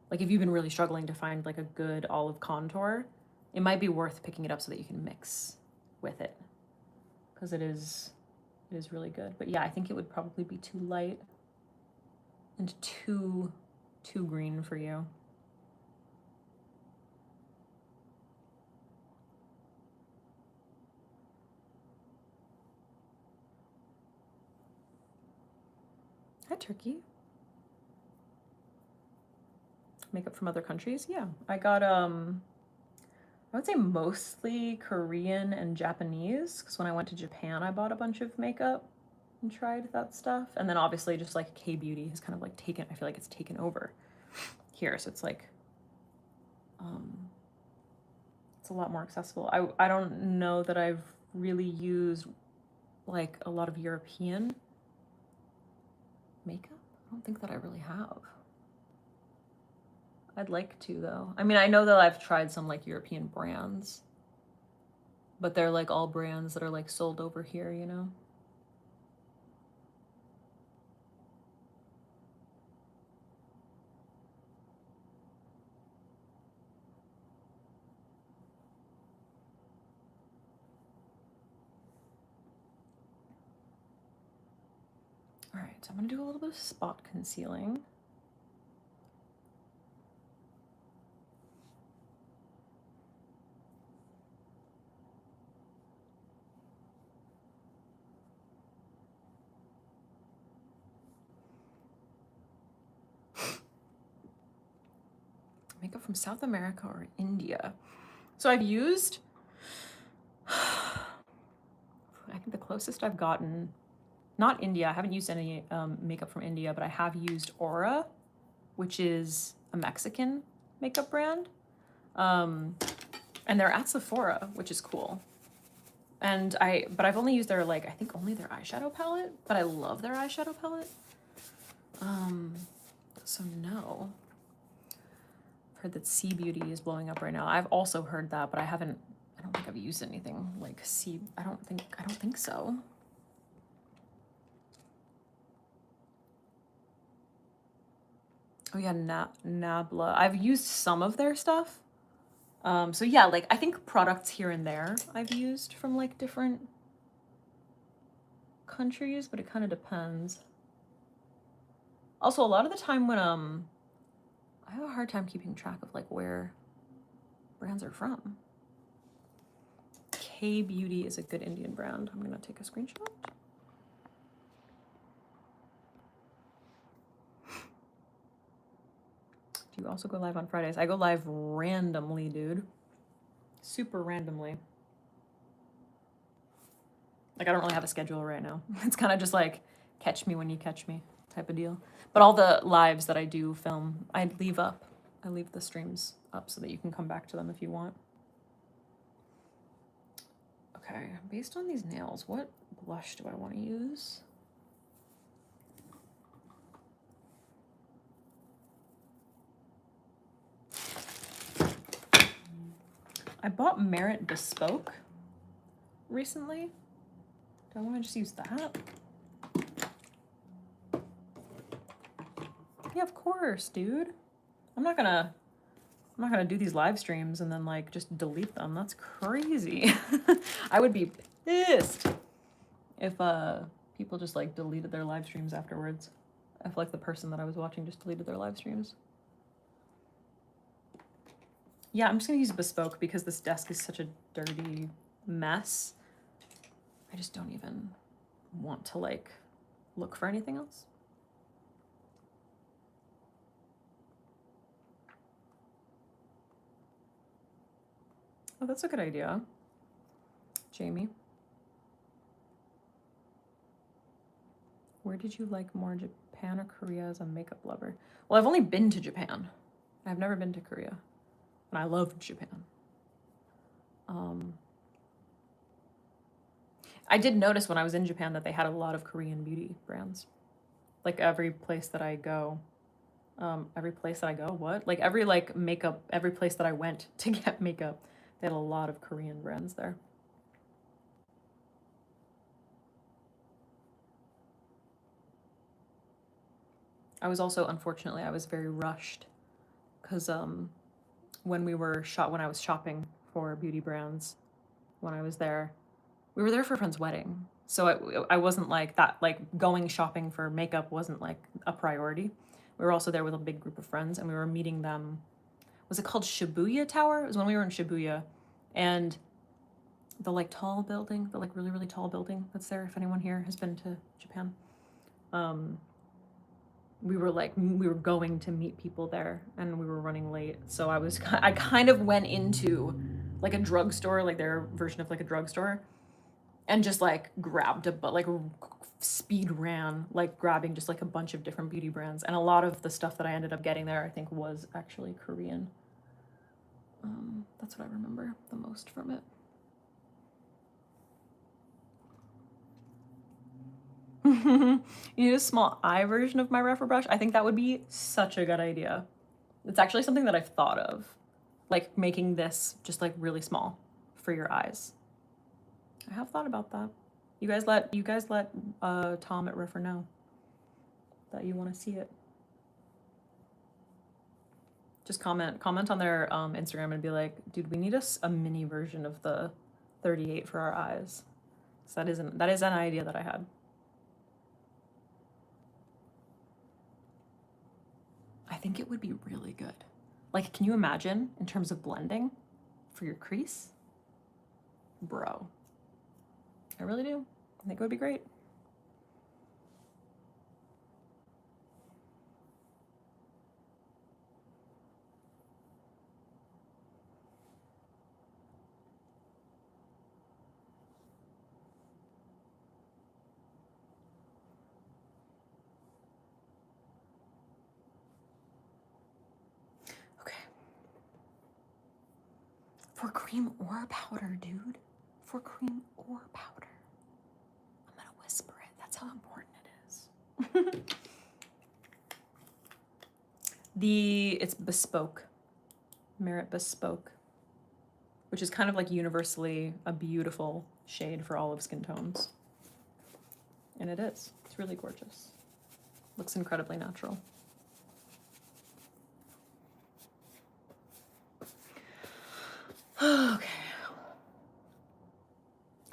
S1: like if you've been really struggling to find like a good olive contour, it might be worth picking it up so that you can mix with it, because it is It is really good. But yeah, I think it would probably be too light and too green for you. Hi, Turkey. Makeup from other countries? Yeah. I got I would say mostly Korean and Japanese, because when I went to Japan I bought a bunch of makeup and tried that stuff. And then obviously just like K-beauty has kind of like taken, I feel like it's taken over here. So it's like it's a lot more accessible. I don't know that I've really used like a lot of European makeup. I don't think that I really have. I'd like to though. I mean, I know that I've tried some like European brands, but they're like all brands that are like sold over here, you know? All right, so I'm gonna do a little bit of spot concealing. Makeup from South America or India. So I've used, I think the closest I've gotten, not India, I haven't used any makeup from India, but I have used Aura, which is a Mexican makeup brand. And they're at Sephora, which is cool. And but I've only used their, like, I think only their eyeshadow palette, but I love their eyeshadow palette. So no. I've heard that Sea Beauty is blowing up right now. I've also heard that, but I don't think I've used anything like I don't think so. Oh yeah, Nabla. I've used some of their stuff. So yeah, like I think products here and there I've used from like different countries, but it kind of depends. Also, a lot of the time when I have a hard time keeping track of like where brands are from. K-beauty is a good Indian brand. I'm gonna take a screenshot. Do you also go live on Fridays? I go live randomly, dude. Super randomly. Like I don't really have a schedule right now. It's kind of just like catch me when you catch me type of deal. But all the lives that I do film, I leave up. I leave the streams up so that you can come back to them if you want. Okay, based on these nails, what blush do I want to use? I bought Merit Bespoke recently. Do I want to just use that? Yeah, of course, dude. I'm not gonna do these live streams and then like just delete them. That's crazy. I would be pissed if people just like deleted their live streams afterwards. I feel like the person that I was watching just deleted their live streams. Yeah, I'm just gonna use Bespoke because this desk is such a dirty mess. I just don't even want to like look for anything else. Oh, that's a good idea, Jamie. Where did you like more, Japan or Korea as a makeup lover? Well, I've only been to Japan. I've never been to Korea. And I love Japan. I did notice when I was in Japan that they had a lot of Korean beauty brands. Like every place that I go, what? Like every like makeup, every place that I went to get makeup, they had a lot of Korean brands there. I was also, unfortunately, I was very rushed because when I was shopping for beauty brands when I was there, we were there for a friend's wedding. So I wasn't like that, like going shopping for makeup wasn't like a priority. We were also there with a big group of friends and we were meeting them. Was it called Shibuya Tower? It was when we were in Shibuya. And the like tall building, the like really, really tall building that's there, if anyone here has been to Japan. We were going to meet people there and we were running late. So I kind of went into like a drugstore, like their version of like a drugstore, and just like grabbed speed ran, like grabbing just like a bunch of different beauty brands. And a lot of the stuff that I ended up getting there, I think was actually Korean. That's what I remember the most from it. You need a small eye version of my Rephr brush? I think that would be such a good idea. It's actually something that I've thought of, like making this just like really small for your eyes. I have thought about that. You guys let Tom at Rephr know that you want to see it. Just comment on their Instagram and be like, dude, we need a mini version of the 38 for our eyes. So that is an idea that I had. I think it would be really good. Like, can you imagine in terms of blending for your crease? Bro. I really do. I think it would be great. Okay. For cream or powder, dude. For cream or powder. I'm gonna whisper it. That's how important it is. It's Bespoke. Merit Bespoke. Which is kind of like universally a beautiful shade for olive skin tones. And it is. It's really gorgeous. Looks incredibly natural. Okay.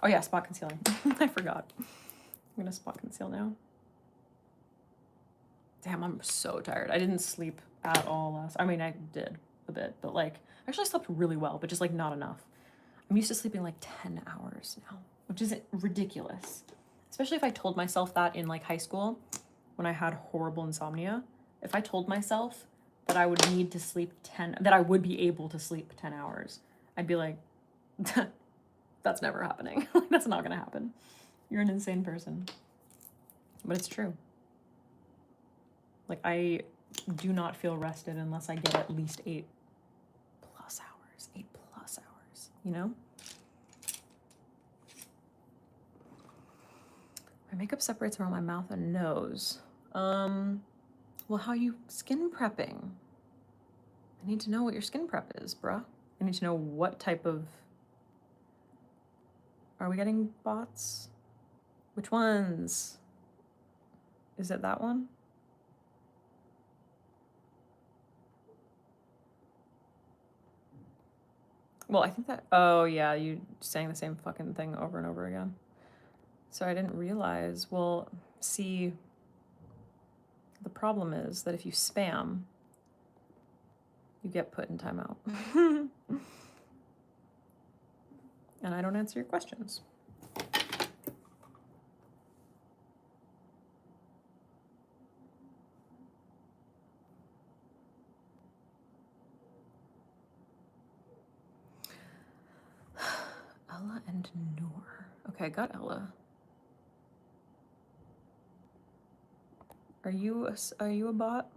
S1: Oh yeah, spot concealing. I forgot. I'm gonna spot conceal now. Damn, I'm so tired. I didn't sleep at all I mean, I did a bit, but like, I actually slept really well, but just like not enough. I'm used to sleeping like 10 hours now, which is ridiculous. Especially if I told myself that in like high school when I had horrible insomnia. If I told myself that I would need to sleep that I would be able to sleep 10 hours, I'd be like, that's never happening. Like, that's not gonna happen. You're an insane person. But it's true. Like, I do not feel rested unless I get at least 8+ hours. 8+ hours, you know? My makeup separates around my mouth and nose. Well, how are you skin prepping? I need to know what your skin prep is, bruh. I need to know what type of... Are we getting bots? Which ones? Is it that one? Well, I think that... Oh, yeah, you saying the same fucking thing over and over again. So I didn't realize... Well, see... The problem is that if you spam, you get put in timeout. And I don't answer your questions. Ella and Noor. Okay, I got Ella. Are you a bot?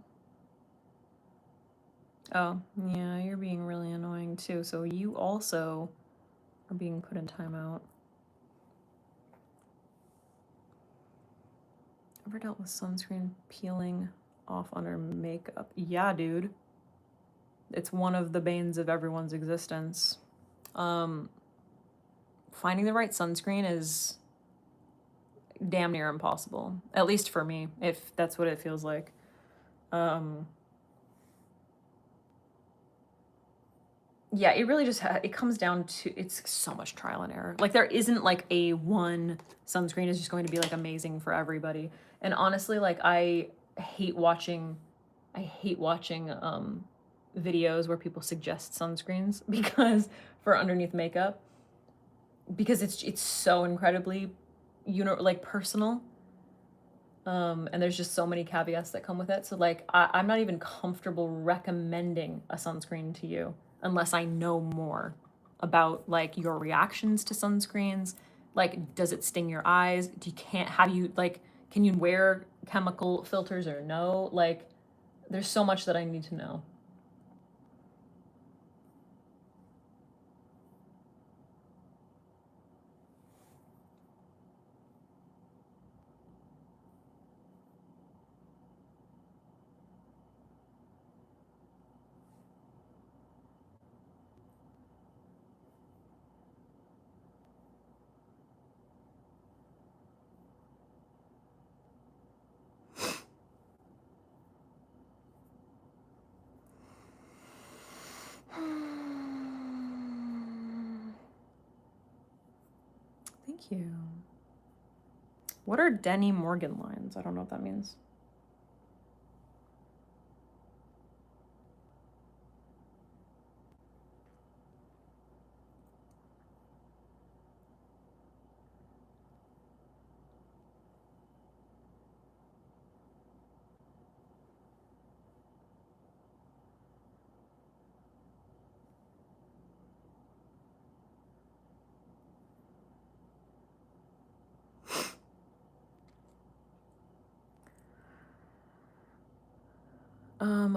S1: Oh, yeah, you're being really annoying too. So you also are being put in timeout. Ever dealt with sunscreen peeling off under makeup? Yeah, dude. It's one of the banes of everyone's existence. Finding the right sunscreen is damn near impossible. At least for me, if that's what it feels like. yeah, it really just it comes down to, it's so much trial and error. Like there isn't like a one sunscreen is just going to be like amazing for everybody. And honestly, like I hate watching videos where people suggest sunscreens because for underneath makeup, because it's so incredibly, you know, like personal. And there's just so many caveats that come with it. So like I'm not even comfortable recommending a sunscreen to you unless I know more about like your reactions to sunscreens. Like, does it sting your eyes? Do you can't how do you like can you wear chemical filters or no? Like there's so much that I need to know. Thank you. What are Denny Morgan lines? I don't know what that means.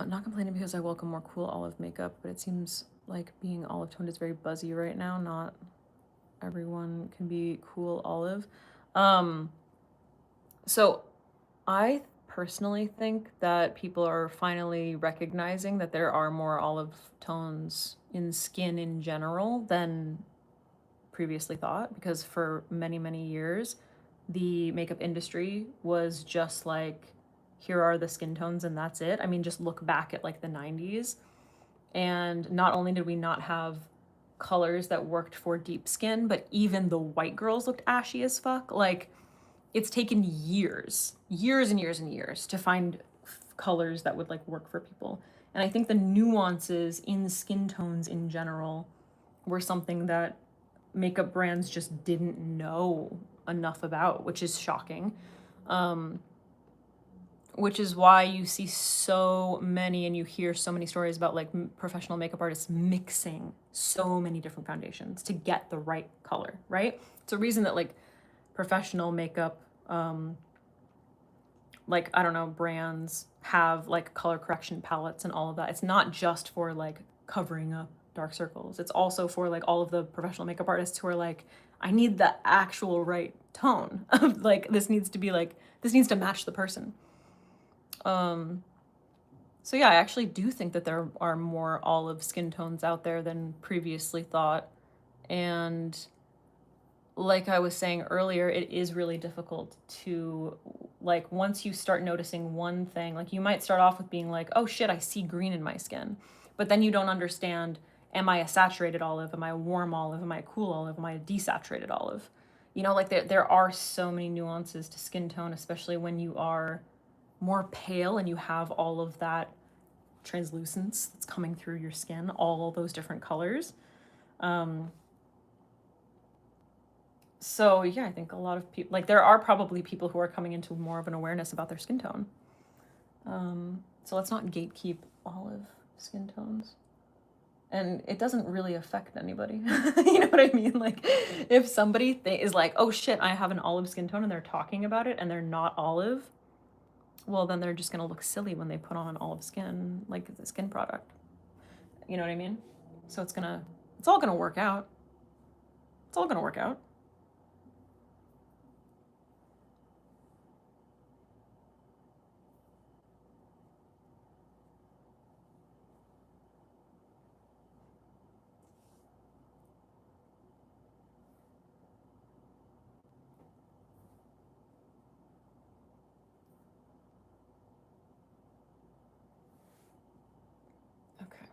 S1: Not complaining because I welcome more cool olive makeup, but it seems like being olive toned is very buzzy right now. Not everyone can be cool olive. Um, so I personally think that people are finally recognizing that there are more olive tones in skin in general than previously thought, because for many, many years, the makeup industry was just like, here are the skin tones and that's it. I mean, just look back at like the 90s. And not only did we not have colors that worked for deep skin, but even the white girls looked ashy as fuck. Like, it's taken years and years and years to find colors that would like work for people. And I think the nuances in skin tones in general were something that makeup brands just didn't know enough about, which is shocking. Um, which is why you see so many and you hear so many stories about like professional makeup artists mixing so many different foundations to get the right color, right? It's a reason that like professional makeup, like I don't know, brands have like color correction palettes and all of that. It's not just for like covering up dark circles. It's also for like all of the professional makeup artists who are like, I need the actual right tone of like this needs to be like this needs to match the person. So yeah, I actually do think that there are more olive skin tones out there than previously thought. And like I was saying earlier, it is really difficult to, like, once you start noticing one thing, like you might start off with being like, oh shit, I see green in my skin. But then you don't understand, am I a saturated olive? Am I a warm olive? Am I a cool olive? Am I a desaturated olive? You know, like there are so many nuances to skin tone, especially when you are more pale and you have all of that translucence that's coming through your skin, all those different colors. So yeah, I think a lot of people, like there are probably people who are coming into more of an awareness about their skin tone. So let's not gatekeep olive skin tones. And it doesn't really affect anybody. You know what I mean? Like if somebody is like, oh shit, I have an olive skin tone and they're talking about it and they're not olive, well then they're just gonna look silly when they put on an olive skin, like the skin product. You know what I mean? So it's all gonna work out. It's all gonna work out. Okay.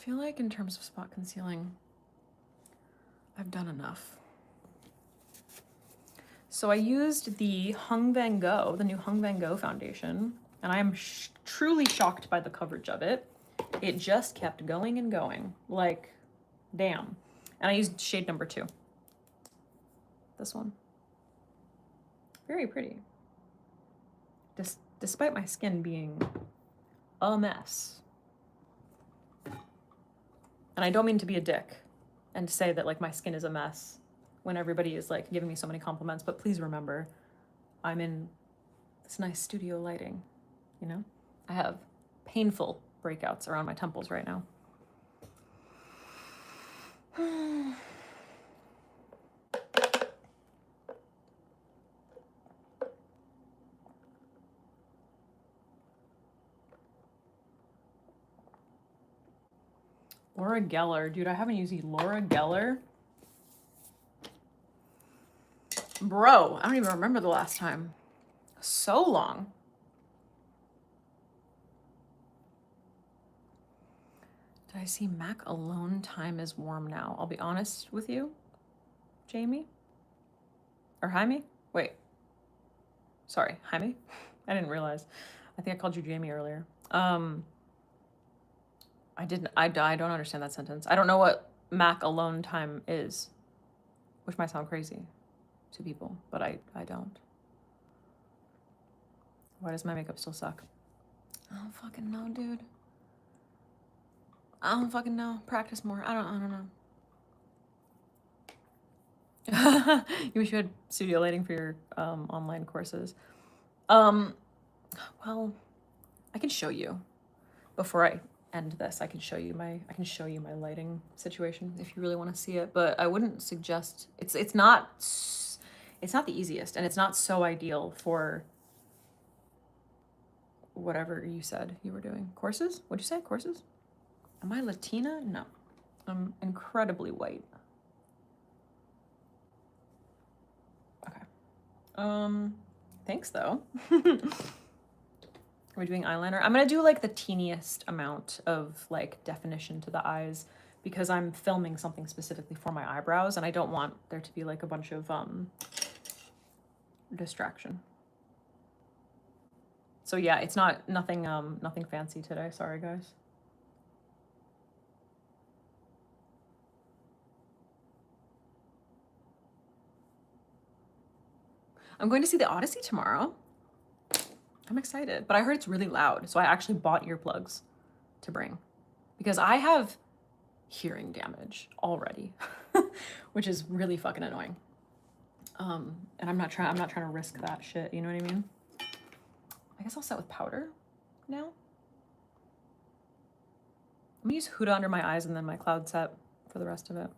S1: feel like in terms of spot concealing, I've done enough. So I used the Hung Van Gogh, the new Hung Van Gogh foundation, and I am truly shocked by the coverage of it. It just kept going and going, like, damn. And I used shade number 2. This one. Very pretty. Despite my skin being a mess. And I don't mean to be a dick and to say that like my skin is a mess when everybody is like giving me so many compliments, but please remember, I'm in this nice studio lighting, you know? I have painful breakouts around my temples right now. Laura Geller. Dude, I haven't used Laura Geller. Bro, I don't even remember the last time. So long. Did I see Mac alone time is warm now? I'll be honest with you, Jamie? Or Jaime? Wait. Sorry, Jaime? I didn't realize. I think I called you Jamie earlier. I don't understand that sentence. I don't know what Mac alone time is, which might sound crazy to people, but I don't. Why does my makeup still suck? I don't fucking know, dude. I don't fucking know. Practice more. I don't know. You wish you had studio lighting for your online courses. Well, I can show you before I end this. I can show you my lighting situation if you really want to see it, but I wouldn't suggest it's not the easiest, and it's not so ideal for whatever you said you were doing. Courses? What'd you say? Courses? Am I Latina? No. I'm incredibly white. Okay. Thanks though. Are we doing eyeliner? I'm gonna do like the teeniest amount of like definition to the eyes because I'm filming something specifically for my eyebrows and I don't want there to be like a bunch of distraction. So yeah, it's nothing fancy today. Sorry guys. I'm going to see the Odyssey tomorrow. I'm excited, but I heard it's really loud, so I actually bought earplugs to bring because I have hearing damage already, which is really fucking annoying. And I'm not trying to risk that shit, you know what I mean? I guess I'll set with powder now. I'm gonna use Huda under my eyes and then my cloud set for the rest of it.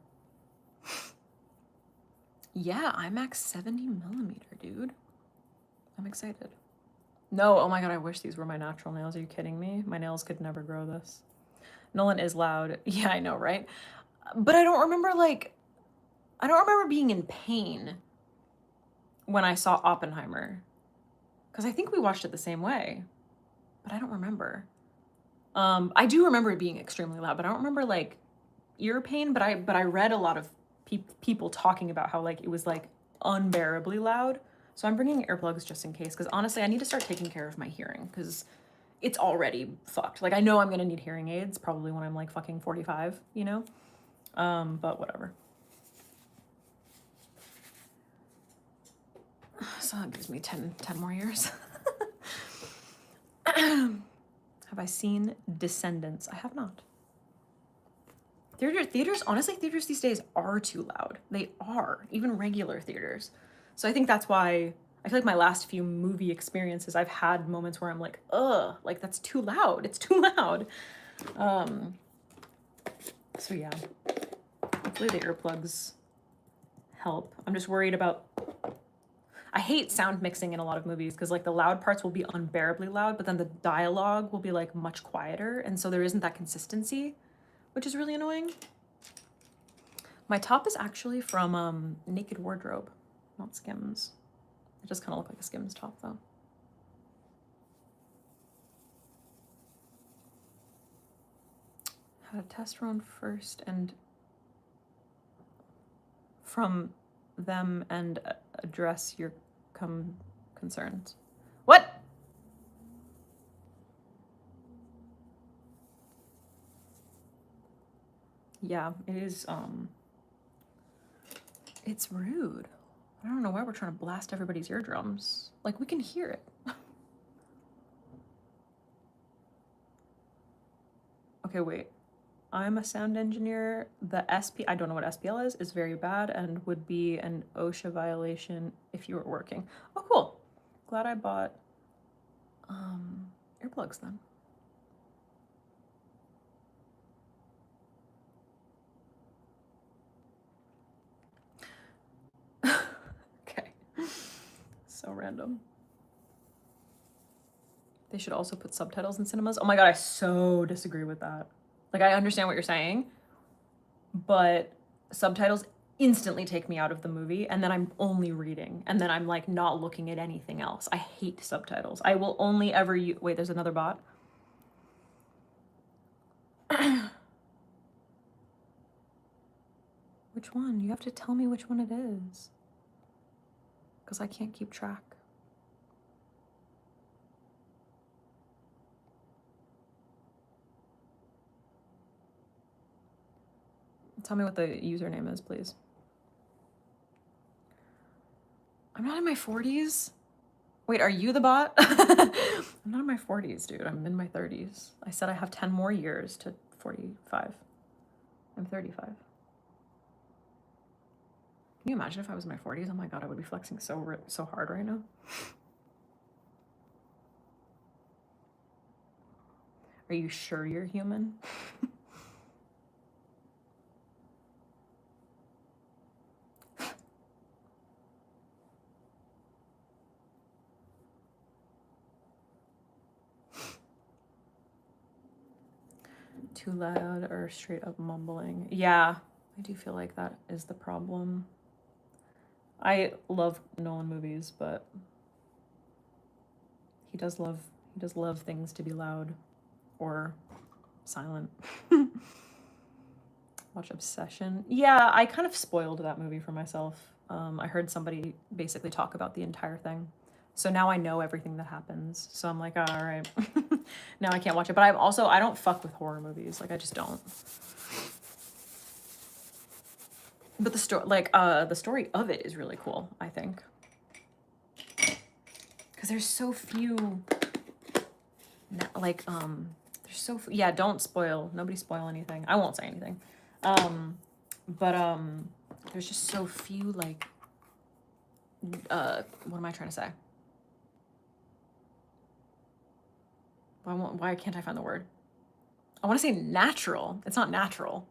S1: Yeah, IMAX 70mm, dude. I'm excited. No, oh my god, I wish these were my natural nails. Are you kidding me? My nails could never grow this. Nolan is loud. Yeah, I know, right? But I don't remember being in pain when I saw Oppenheimer. Because I think we watched it the same way. But I don't remember. I do remember it being extremely loud, but I don't remember like ear pain, but I read a lot of people talking about how like it was like unbearably loud. So I'm bringing earplugs just in case, because honestly, I need to start taking care of my hearing because it's already fucked. Like I know I'm gonna need hearing aids probably when I'm like fucking 45, you know? But whatever. So that gives me 10 more years. Have I seen Descendants? I have not. Theaters, honestly, theaters these days are too loud. They are, even regular theaters. So I think that's why I feel like my last few movie experiences, I've had moments where I'm like, ugh, like that's too loud. It's too loud. So yeah, hopefully the earplugs help. I'm just worried about, I hate sound mixing in a lot of movies because like the loud parts will be unbearably loud, but then the dialogue will be like much quieter. And so there isn't that consistency, which is really annoying. My top is actually from Naked Wardrobe, not Skims. It does kind of look like a Skims top though. How to testosterone first and from them and address your concerns. What? Yeah, it is, it's rude. I don't know why we're trying to blast everybody's eardrums. Like, we can hear it. Okay, wait. I'm a sound engineer. The I don't know what SPL is very bad and would be an OSHA violation if you were working. Oh, cool. Glad I bought earplugs then. Okay. So random. They should also put subtitles in cinemas. Oh my god, I so disagree with that. Like, I understand what you're saying, but subtitles instantly take me out of the movie, and then I'm only reading, and then I'm like not looking at anything else. I hate subtitles. I will only ever wait, there's another bot. Which one? You have to tell me which one it is, because I can't keep track. Tell me what the username is, please. I'm not in my 40s. Wait, are you the bot? I'm not in my 40s, dude. I'm in my 30s. I said I have 10 more years to 45. I'm 35. Can you imagine if I was in my 40s? Oh my god, I would be flexing so hard right now. Are you sure you're human? Too loud or straight up mumbling? Yeah, I do feel like that is the problem. I love Nolan movies, but he does love things to be loud or silent. Watch Obsession. Yeah, I kind of spoiled that movie for myself. I heard somebody basically talk about the entire thing. So now I know everything that happens. So I'm like, oh, all right. Now I can't watch it. But I don't fuck with horror movies. Like, I just don't. But the story of it is really cool, I think. Because there's so few, yeah, don't spoil. Nobody spoil anything. I won't say anything. But there's just so few, like, what am I trying to say? Why can't I find the word? I want to say natural. It's not natural.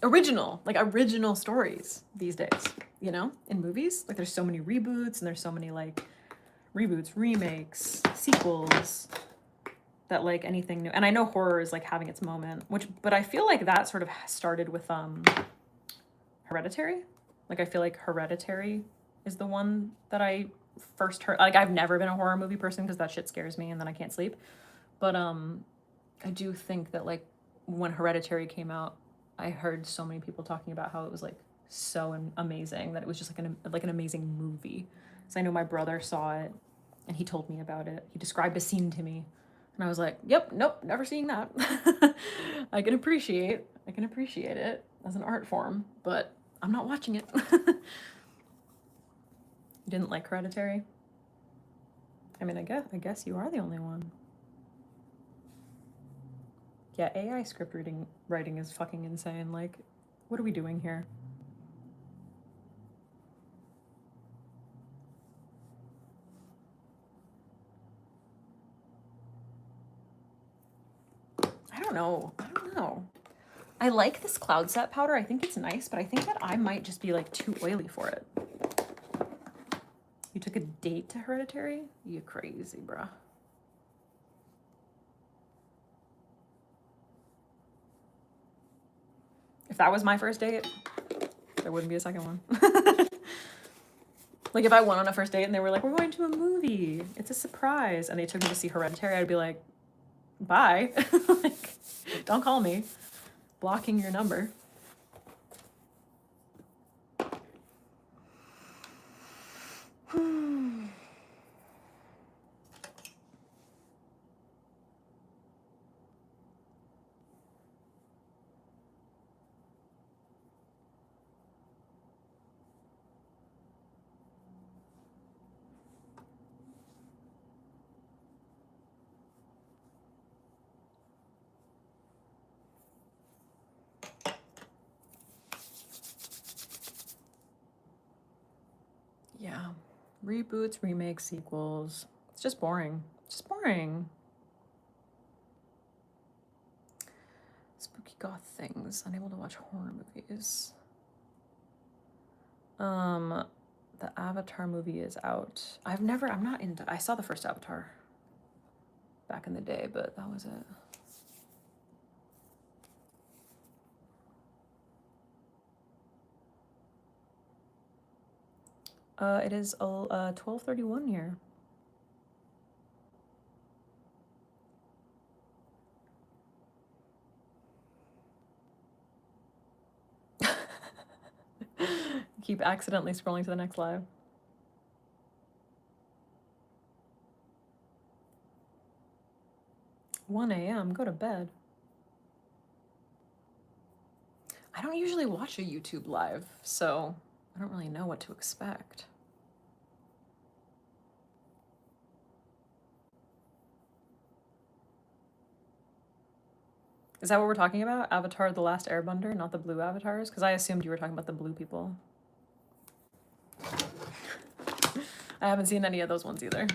S1: Original, like original stories these days, you know, in movies. Like, there's so many reboots and there's so many like reboots, remakes, sequels, that like anything new. And I know horror is like having its moment, but I feel like that sort of started with Hereditary. Like, I feel like Hereditary is the one that I first heard. Like, I've never been a horror movie person because that shit scares me and then I can't sleep. But I do think that like when Hereditary came out, I heard so many people talking about how it was like so amazing, that it was just like an amazing movie. So I know my brother saw it and he told me about it. He described a scene to me and I was like, yep, nope, never seeing that. I can appreciate it as an art form, but I'm not watching it. You didn't like Hereditary? I mean, I guess you are the only one. Yeah, AI script writing is fucking insane. Like, what are we doing here? I don't know. I like this cloud set powder. I think it's nice, but I think that I might just be like too oily for it. You took a date to Hereditary? You crazy, bruh. If that was my first date, there wouldn't be a second one. Like, if I went on a first date and they were like, we're going to a movie, it's a surprise, and they took me to see Hereditary, I'd be like, bye. Like, don't call me. blocking your number. Yeah. Reboots, remakes, sequels. It's just boring. It's just boring. Spooky goth things. Unable to watch horror movies. The Avatar movie is out. I'm not into, I saw the first Avatar back in the day, but that was it. It is 12:31 here. Keep accidentally scrolling to the next live. 1 a.m. Go to bed. I don't usually watch a YouTube live, so I don't really know what to expect. Is that what we're talking about? Avatar: The Last Airbender, not the blue avatars? Because I assumed you were talking about the blue people. I haven't seen any of those ones either.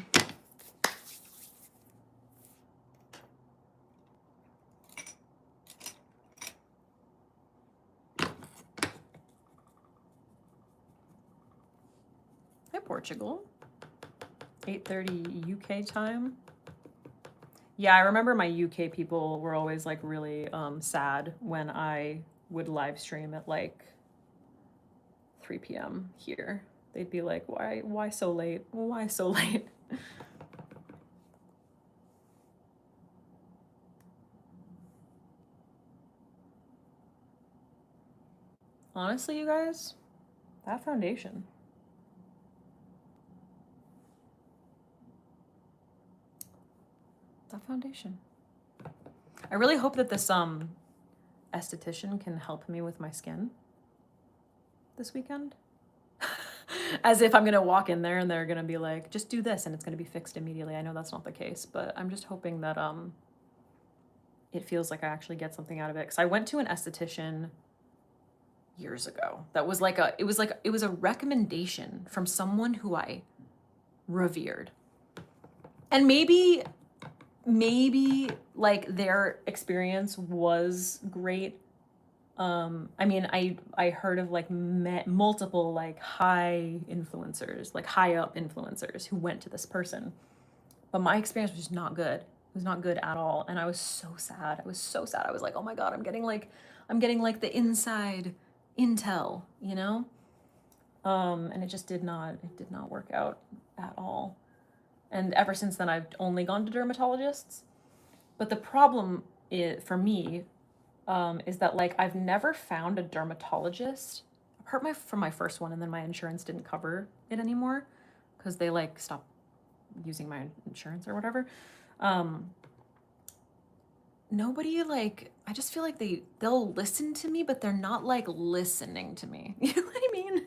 S1: Hi, Portugal. 8:30 UK time. Yeah, I remember my UK people were always like really sad when I would live stream at like 3 p.m. here. They'd be like, why so late? Why so late? Honestly, you guys, that foundation. That foundation. I really hope that this esthetician can help me with my skin this weekend. As if I'm gonna walk in there and they're gonna be like, just do this and it's gonna be fixed immediately. I know that's not the case, but I'm just hoping that it feels like I actually get something out of it. Because I went to an esthetician years ago. That was like it was a recommendation from someone who I revered. And maybe like their experience was great. I mean, I heard of like multiple like high influencers, like high up influencers who went to this person, but my experience was just not good. It was not good at all, and I was so sad. I was so sad. I was like, oh my god, I'm getting like the inside intel, you know. And it did not work out at all. And ever since then, I've only gone to dermatologists. But the problem for me is that like I've never found a dermatologist apart from my first one, and then my insurance didn't cover it anymore because they like stopped using my insurance or whatever. Nobody like, I just feel like they'll listen to me, but they're not like listening to me. You know what I mean?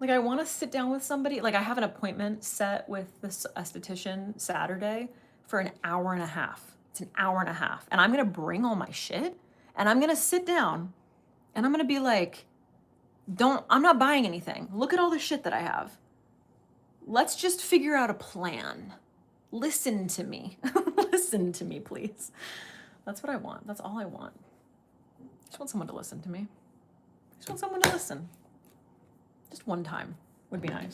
S1: Like I want to sit down with somebody. Like I have an appointment set with this esthetician Saturday for an hour and a half. It's an hour and a half. And I'm going to bring all my shit and I'm going to sit down and I'm going to be like, I'm not buying anything. Look at all the shit that I have. Let's just figure out a plan. Listen to me. Listen to me, please. That's what I want. That's all I want. I just want someone to listen to me. I just want someone to listen. Just one time would be nice.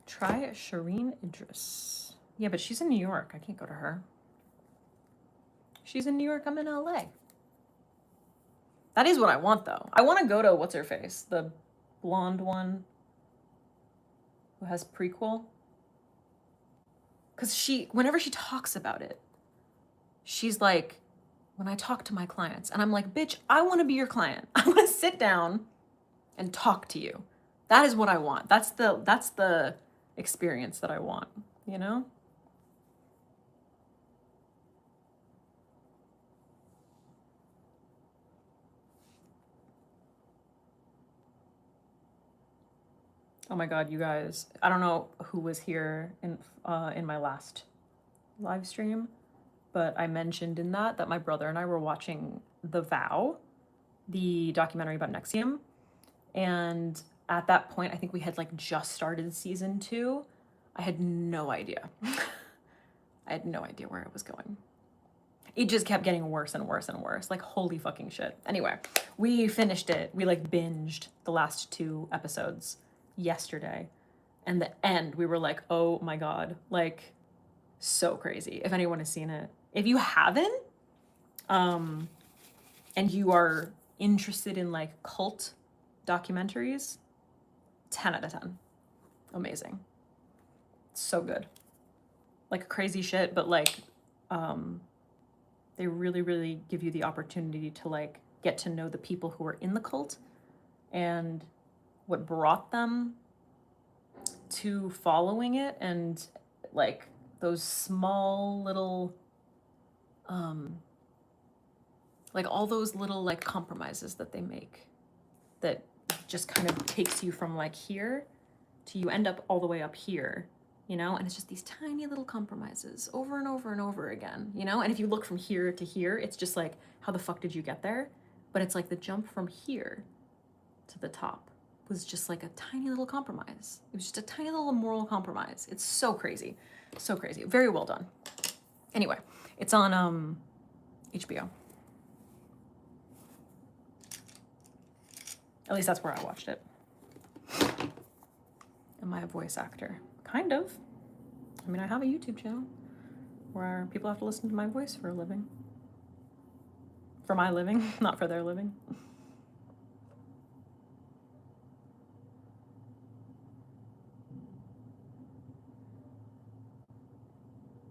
S1: Try Shireen Idris. Yeah, but she's in New York. I can't go to her. She's in New York. I'm in LA. That is what I want, though. I want to go to what's her face, the blonde one who has prequel, because whenever she talks about it, she's like, when I talk to my clients, and I'm like, bitch, I want to be your client. I want to sit down and talk to you. That is what I want. That's the experience that I want, you know? Oh my God, you guys. I don't know who was here in my last live stream, but I mentioned in that my brother and I were watching The Vow, the documentary about Nexium. And at that point, I think we had like just started season 2. I had no idea. I had no idea where it was going. It just kept getting worse and worse and worse. Like, holy fucking shit. Anyway, we finished it. We like binged the last 2 episodes yesterday. And the end, we were like, oh my God, like, so crazy. If anyone has seen it, if you haven't, and you are interested in like cult documentaries, 10 out of 10. Amazing. So good. Like crazy shit, but like, they really, really give you the opportunity to like get to know the people who are in the cult and what brought them to following it, and like those small little like all those little like compromises that they make that just kind of takes you from like here to you end up all the way up here, you know? And it's just these tiny little compromises over and over and over again, you know? And if you look from here to here, it's just like, how the fuck did you get there? But it's like the jump from here to the top was just like a tiny little compromise. It was just a tiny little moral compromise. It's so crazy. So crazy. Very well done. Anyway, it's on HBO. At least that's where I watched it. Am I a voice actor? Kind of. I mean, I have a YouTube channel where people have to listen to my voice for a living. For my living, not for their living.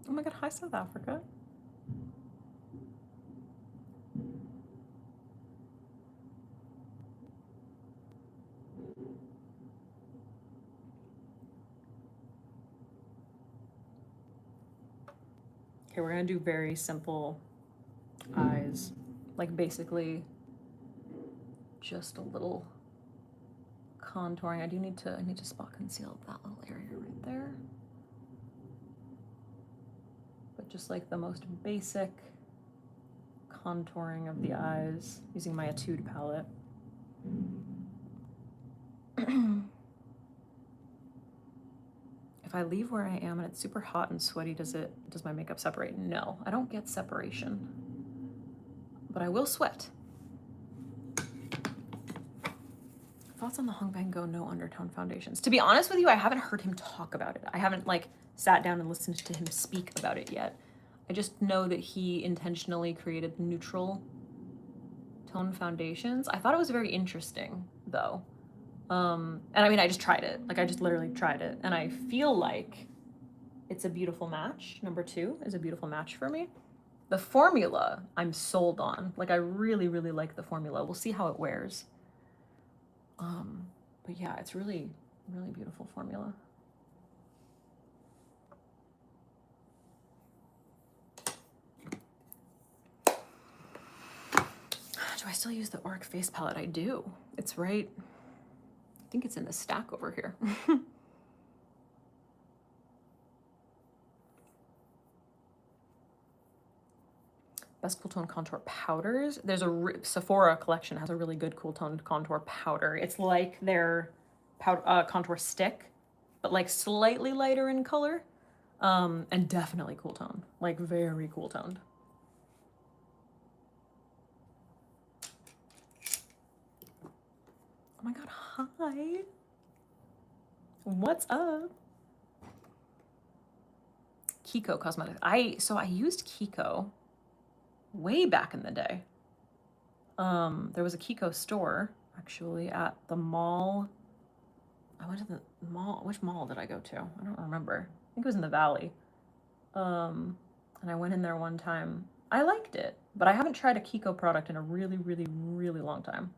S1: Oh my God, hi South Africa. Okay, we're gonna do very simple eyes. Like basically just a little contouring. I need to spot conceal that little area right there. But just like the most basic contouring of the eyes using my Etude palette. If I leave where I am and it's super hot and sweaty, does my makeup separate? No, I don't get separation, but I will sweat. Thoughts on the Hong Van Gogh no undertone foundations? To be honest with you, I haven't heard him talk about it. I haven't like sat down and listened to him speak about it yet. I just know that he intentionally created neutral tone foundations. I thought it was very interesting though. And I mean, I just tried it. Like I just literally tried it, and I feel like it's a beautiful match. Number 2 is a beautiful match for me. The formula I'm sold on. Like I really, really like the formula. We'll see how it wears. But yeah, it's really, really beautiful formula. Do I still use the Auric face palette? I do. It's right. I think it's in the stack over here. Best cool tone contour powders. There's a Sephora collection has a really good cool tone contour powder. It's like their contour stick, but like slightly lighter in color, and definitely cool tone, like very cool toned. Oh my God, hi. What's up? Kiko Cosmetics. I used Kiko way back in the day. There was a Kiko store actually at the mall. I went to the mall. Which mall did I go to? I don't remember. I think it was in the Valley. And I went in there one time. I liked it, but I haven't tried a Kiko product in a really, really, really long time.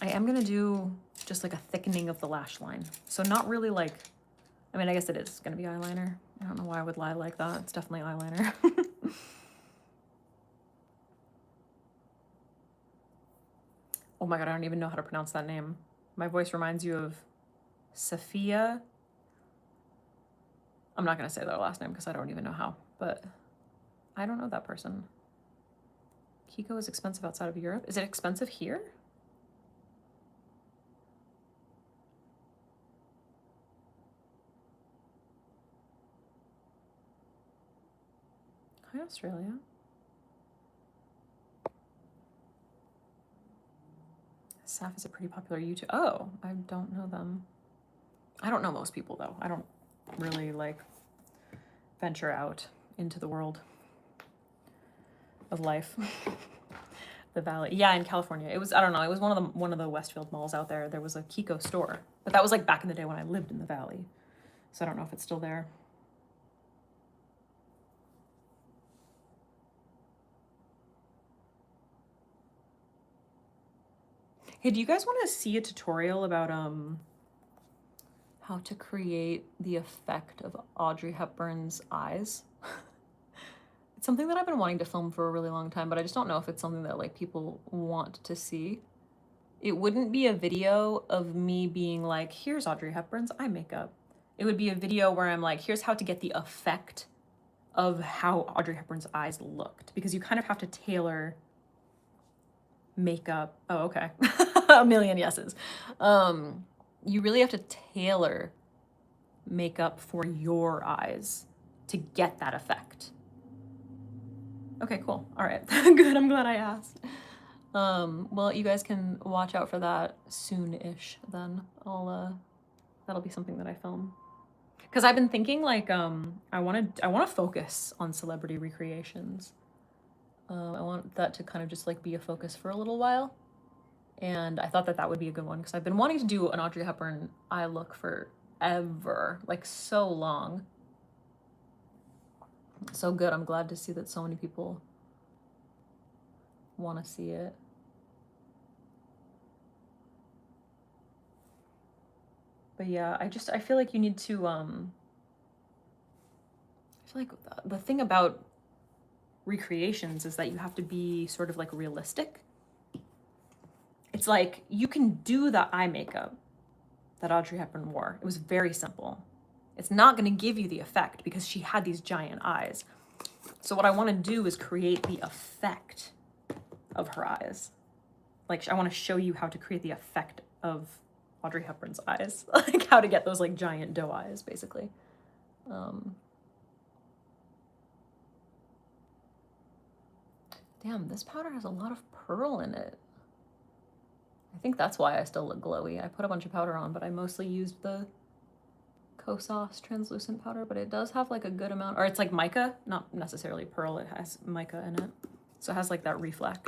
S1: I am gonna do just like a thickening of the lash line. So not really like, I mean, I guess it is gonna be eyeliner. I don't know why I would lie like that. It's definitely eyeliner. Oh my God, I don't even know how to pronounce that name. My voice reminds you of Sophia. I'm not gonna say their last name because I don't even know how, but I don't know that person. Kiko is expensive outside of Europe. Is it expensive here? Hi, Australia. Saf is a pretty popular YouTube. Oh, I don't know them. I don't know most people though. I don't really like venture out into the world of life. The Valley. Yeah, in California. It was, I don't know, it was one of the Westfield malls out there. There was a Kiko store. But that was like back in the day when I lived in the Valley. So I don't know if it's still there. Hey, do you guys want to see a tutorial about how to create the effect of Audrey Hepburn's eyes? It's something that I've been wanting to film for a really long time, but I just don't know if it's something that like people want to see. It wouldn't be a video of me being like, here's Audrey Hepburn's eye makeup. It would be a video where I'm like, here's how to get the effect of how Audrey Hepburn's eyes looked, because you kind of have to tailor makeup. Oh, okay. A million yeses. You really have to tailor makeup for your eyes to get that effect. Okay, cool. All right. Good. I'm glad I asked. Well, you guys can watch out for that soon-ish then. That'll be something that I film. Because I've been thinking like I want to focus on celebrity recreations. I want that to kind of just like be a focus for a little while. And I thought that that would be a good one because I've been wanting to do an Audrey Hepburn eye look forever, like so long. So good. I'm glad to see that so many people want to see it. But yeah, I feel like you need to I feel like the thing about recreations is that you have to be sort of like realistic. It's like you can do the eye makeup that Audrey Hepburn wore. It was very simple. It's not going to give you the effect because she had these giant eyes. So what I want to do is create the effect of her eyes. Like I want to show you how to create the effect of Audrey Hepburn's eyes. Like how to get those like giant doe eyes, basically. Damn, this powder has a lot of pearl in it. I think that's why I still look glowy. I put a bunch of powder on, but I mostly used the Kosas translucent powder, but it does have like a good amount, or it's like mica, not necessarily pearl, it has mica in it. So it has like that reflect.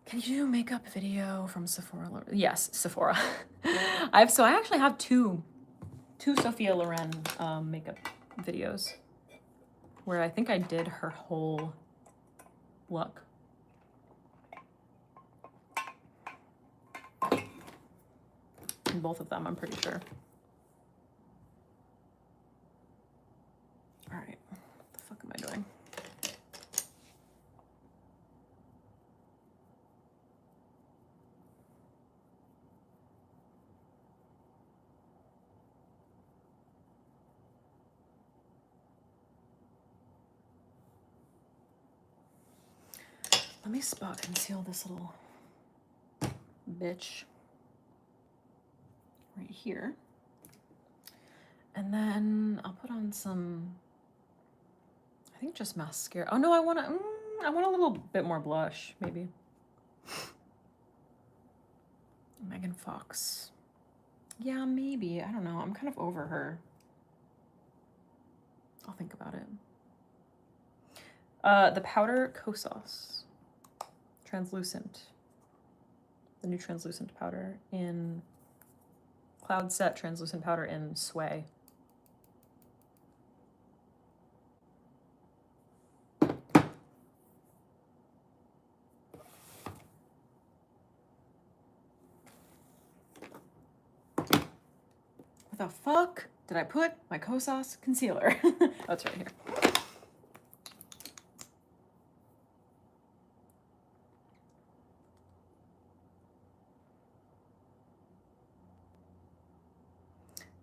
S1: Can you do a makeup video from Sephora? Yes, Sephora. I actually have two Sophia Loren makeup videos where I think I did her whole look. In both of them, I'm pretty sure. All right, what the fuck am I doing? Let me spot conceal this little bitch right here. And then I'll put on some, I think just mascara. Oh no, I want a little bit more blush, maybe. Megan Fox Yeah, maybe. I don't know. I'm kind of over her. I'll think about it. The powder Kosas. Translucent. The new translucent powder in Cloud Set translucent powder in Sway. What the fuck did I put my Kosas concealer? Oh, it's right here.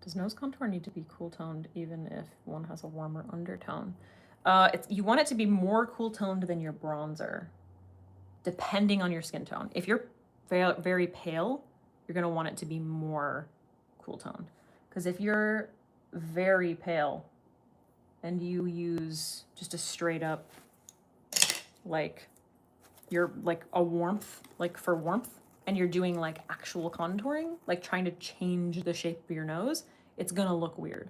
S1: Does nose contour need to be cool toned even if one has a warmer undertone? You want it to be more cool toned than your bronzer, depending on your skin tone. If you're very pale, you're gonna want it to be more cool toned. Because if you're very pale and you use just a straight up, like, you're like a warmth, like for warmth, and you're doing like actual contouring, like trying to change the shape of your nose, it's gonna look weird.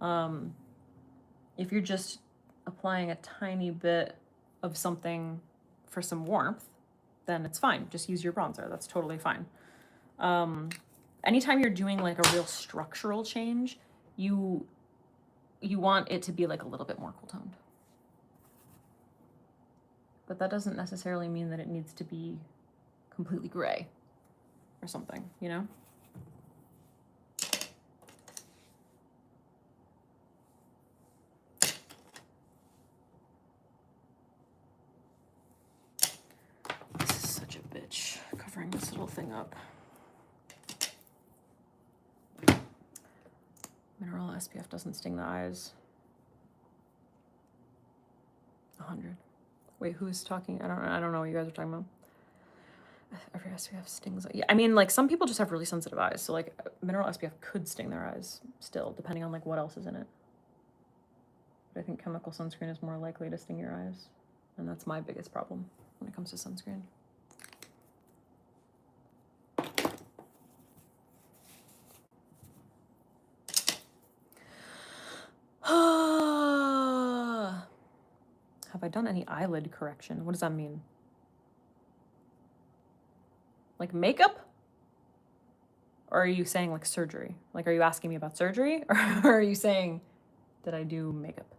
S1: If you're just applying a tiny bit of something for some warmth, then it's fine. Just use your bronzer. That's totally fine. Anytime you're doing like a real structural change, you want it to be like a little bit more cool toned. But that doesn't necessarily mean that it needs to be completely gray or something, you know? This is such a bitch, covering this little thing up. Mineral SPF doesn't sting the eyes. 100. Wait, who's talking? I don't know what you guys are talking about. Every SPF stings. Yeah, I mean, like, some people just have really sensitive eyes, so like mineral SPF could sting their eyes still, depending on like what else is in it. But I think chemical sunscreen is more likely to sting your eyes, and that's my biggest problem when it comes to sunscreen. Have I done any eyelid correction? What does that mean? Like makeup? Or are you saying like surgery? Like, are you asking me about surgery? Or are you saying, did I do makeup?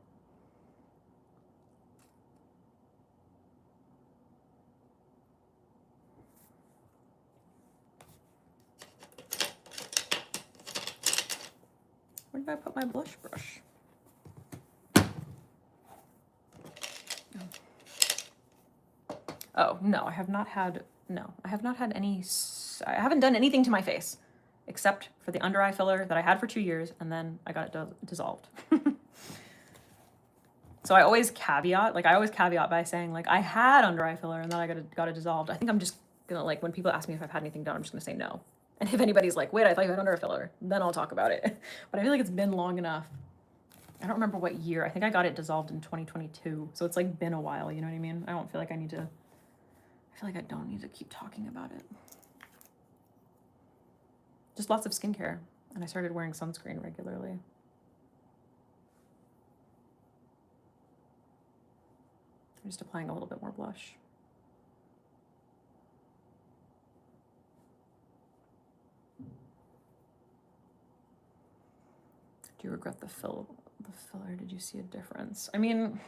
S1: Where did I put my blush brush? Oh, no, I have not had any, I haven't done anything to my face except for the under eye filler that I had for 2 years, and then I got it dissolved. So I always caveat by saying like I had under eye filler and then I got it dissolved. I think I'm just gonna, like, when people ask me if I've had anything done, I'm just gonna say no. And if anybody's like, wait, I thought you had under eye filler, then I'll talk about it. But I feel like it's been long enough. I don't remember what year. I think I got it dissolved in 2022. So it's like been a while, you know what I mean? I feel like I don't need to keep talking about it. Just lots of skincare. And I started wearing sunscreen regularly. I'm just applying a little bit more blush. Do you regret the filler? Did you see a difference? I mean,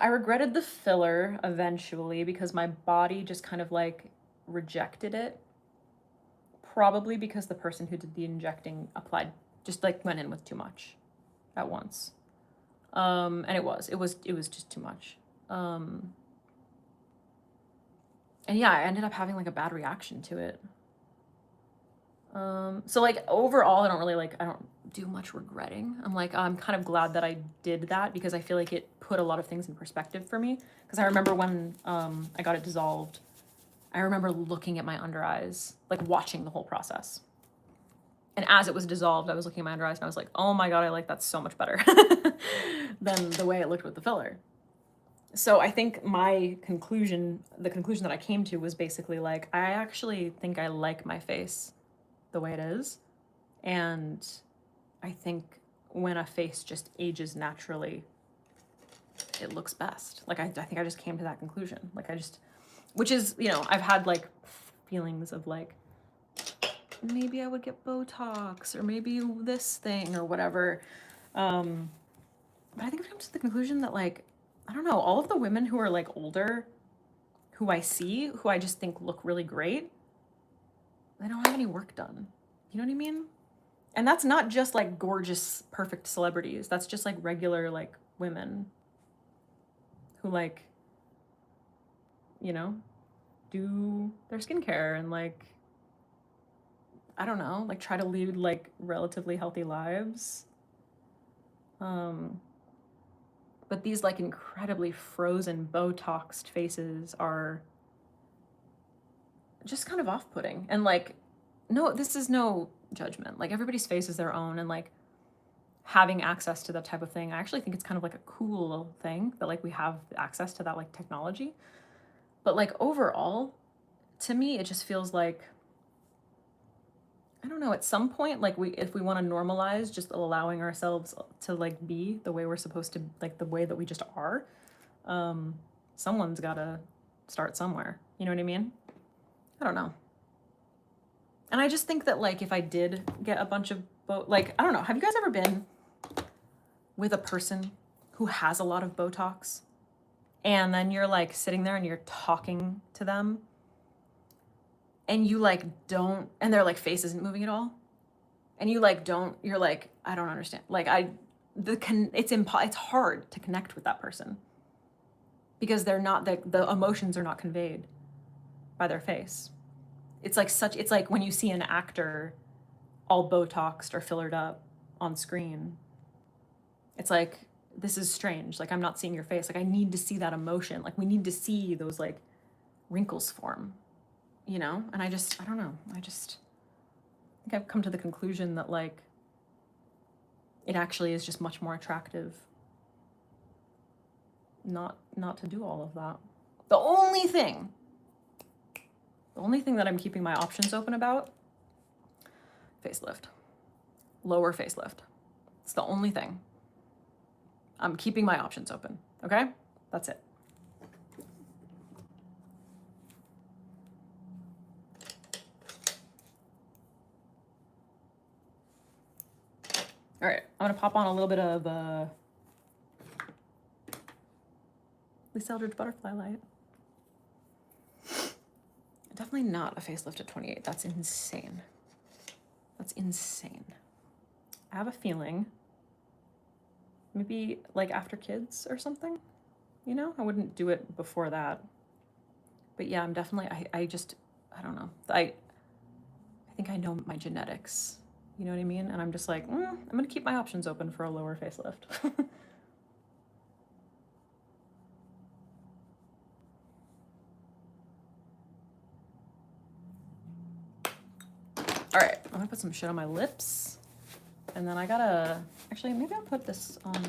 S1: I regretted the filler eventually because my body just kind of like rejected it. Probably because the person who did the injecting just like went in with too much at once. And it was just too much. And yeah, I ended up having like a bad reaction to it. So like overall, I don't do much regretting. I'm kind of glad that I did that because I feel like it put a lot of things in perspective for me. Because I remember when I got it dissolved, I remember looking at my under eyes, like watching the whole process. And as it was dissolved, I was looking at my under eyes and I was like, oh my God, I like that so much better than the way it looked with the filler. So I think the conclusion that I came to was basically like, I actually think I like my face the way it is. And I think when a face just ages naturally, it looks best. Like, I think I just came to that conclusion. Like, which is, you know, I've had like feelings of like, maybe I would get Botox or maybe this thing or whatever. But I think I've come to the conclusion that, like, I don't know, all of the women who are like older, who I see, who I just think look really great, they don't have any work done. You know what I mean? And that's not just like gorgeous, perfect celebrities. That's just like regular, like, women who, like, you know, do their skincare and, like, I don't know, like, try to lead like relatively healthy lives. But these like incredibly frozen, Botoxed faces are just kind of off-putting. And like, no, this is no judgment. Like, everybody's face is their own, and like having access to that type of thing, I actually think it's kind of like a cool thing that like we have access to that like technology. But like overall, to me, it just feels like, I don't know, at some point, like, if we want to normalize just allowing ourselves to like be the way we're supposed to, like the way that we just are, someone's got to start somewhere. You know what I mean? I don't know. And I just think that, like, if I did get a bunch of like, I don't know, have you guys ever been with a person who has a lot of Botox, and then you're like sitting there and you're talking to them and you like don't, and their like face isn't moving at all, and you like don't, you're like, I don't understand. Like, it's hard to connect with that person because they're not, the emotions are not conveyed by their face. It's like when you see an actor all Botoxed or fillered up on screen. It's like, this is strange. Like, I'm not seeing your face. Like, I need to see that emotion. Like, we need to see those like wrinkles form, you know? And I don't know. I think I've come to the conclusion that like, it actually is just much more attractive not to do all of that. The only thing that I'm keeping my options open about, facelift. Lower facelift. It's the only thing. I'm keeping my options open, okay? That's it. All right, I'm gonna pop on a little bit of Lisa Eldridge Butterfly Light. Definitely not a facelift at 28. That's insane. That's insane. I have a feeling maybe like after kids or something, you know? I wouldn't do it before that. But yeah, I'm definitely, I don't know. I think I know my genetics, you know what I mean? And I'm just like, I'm gonna keep my options open for a lower facelift. All right, I'm gonna put some shit on my lips. And then I gotta, actually, maybe I'll put this on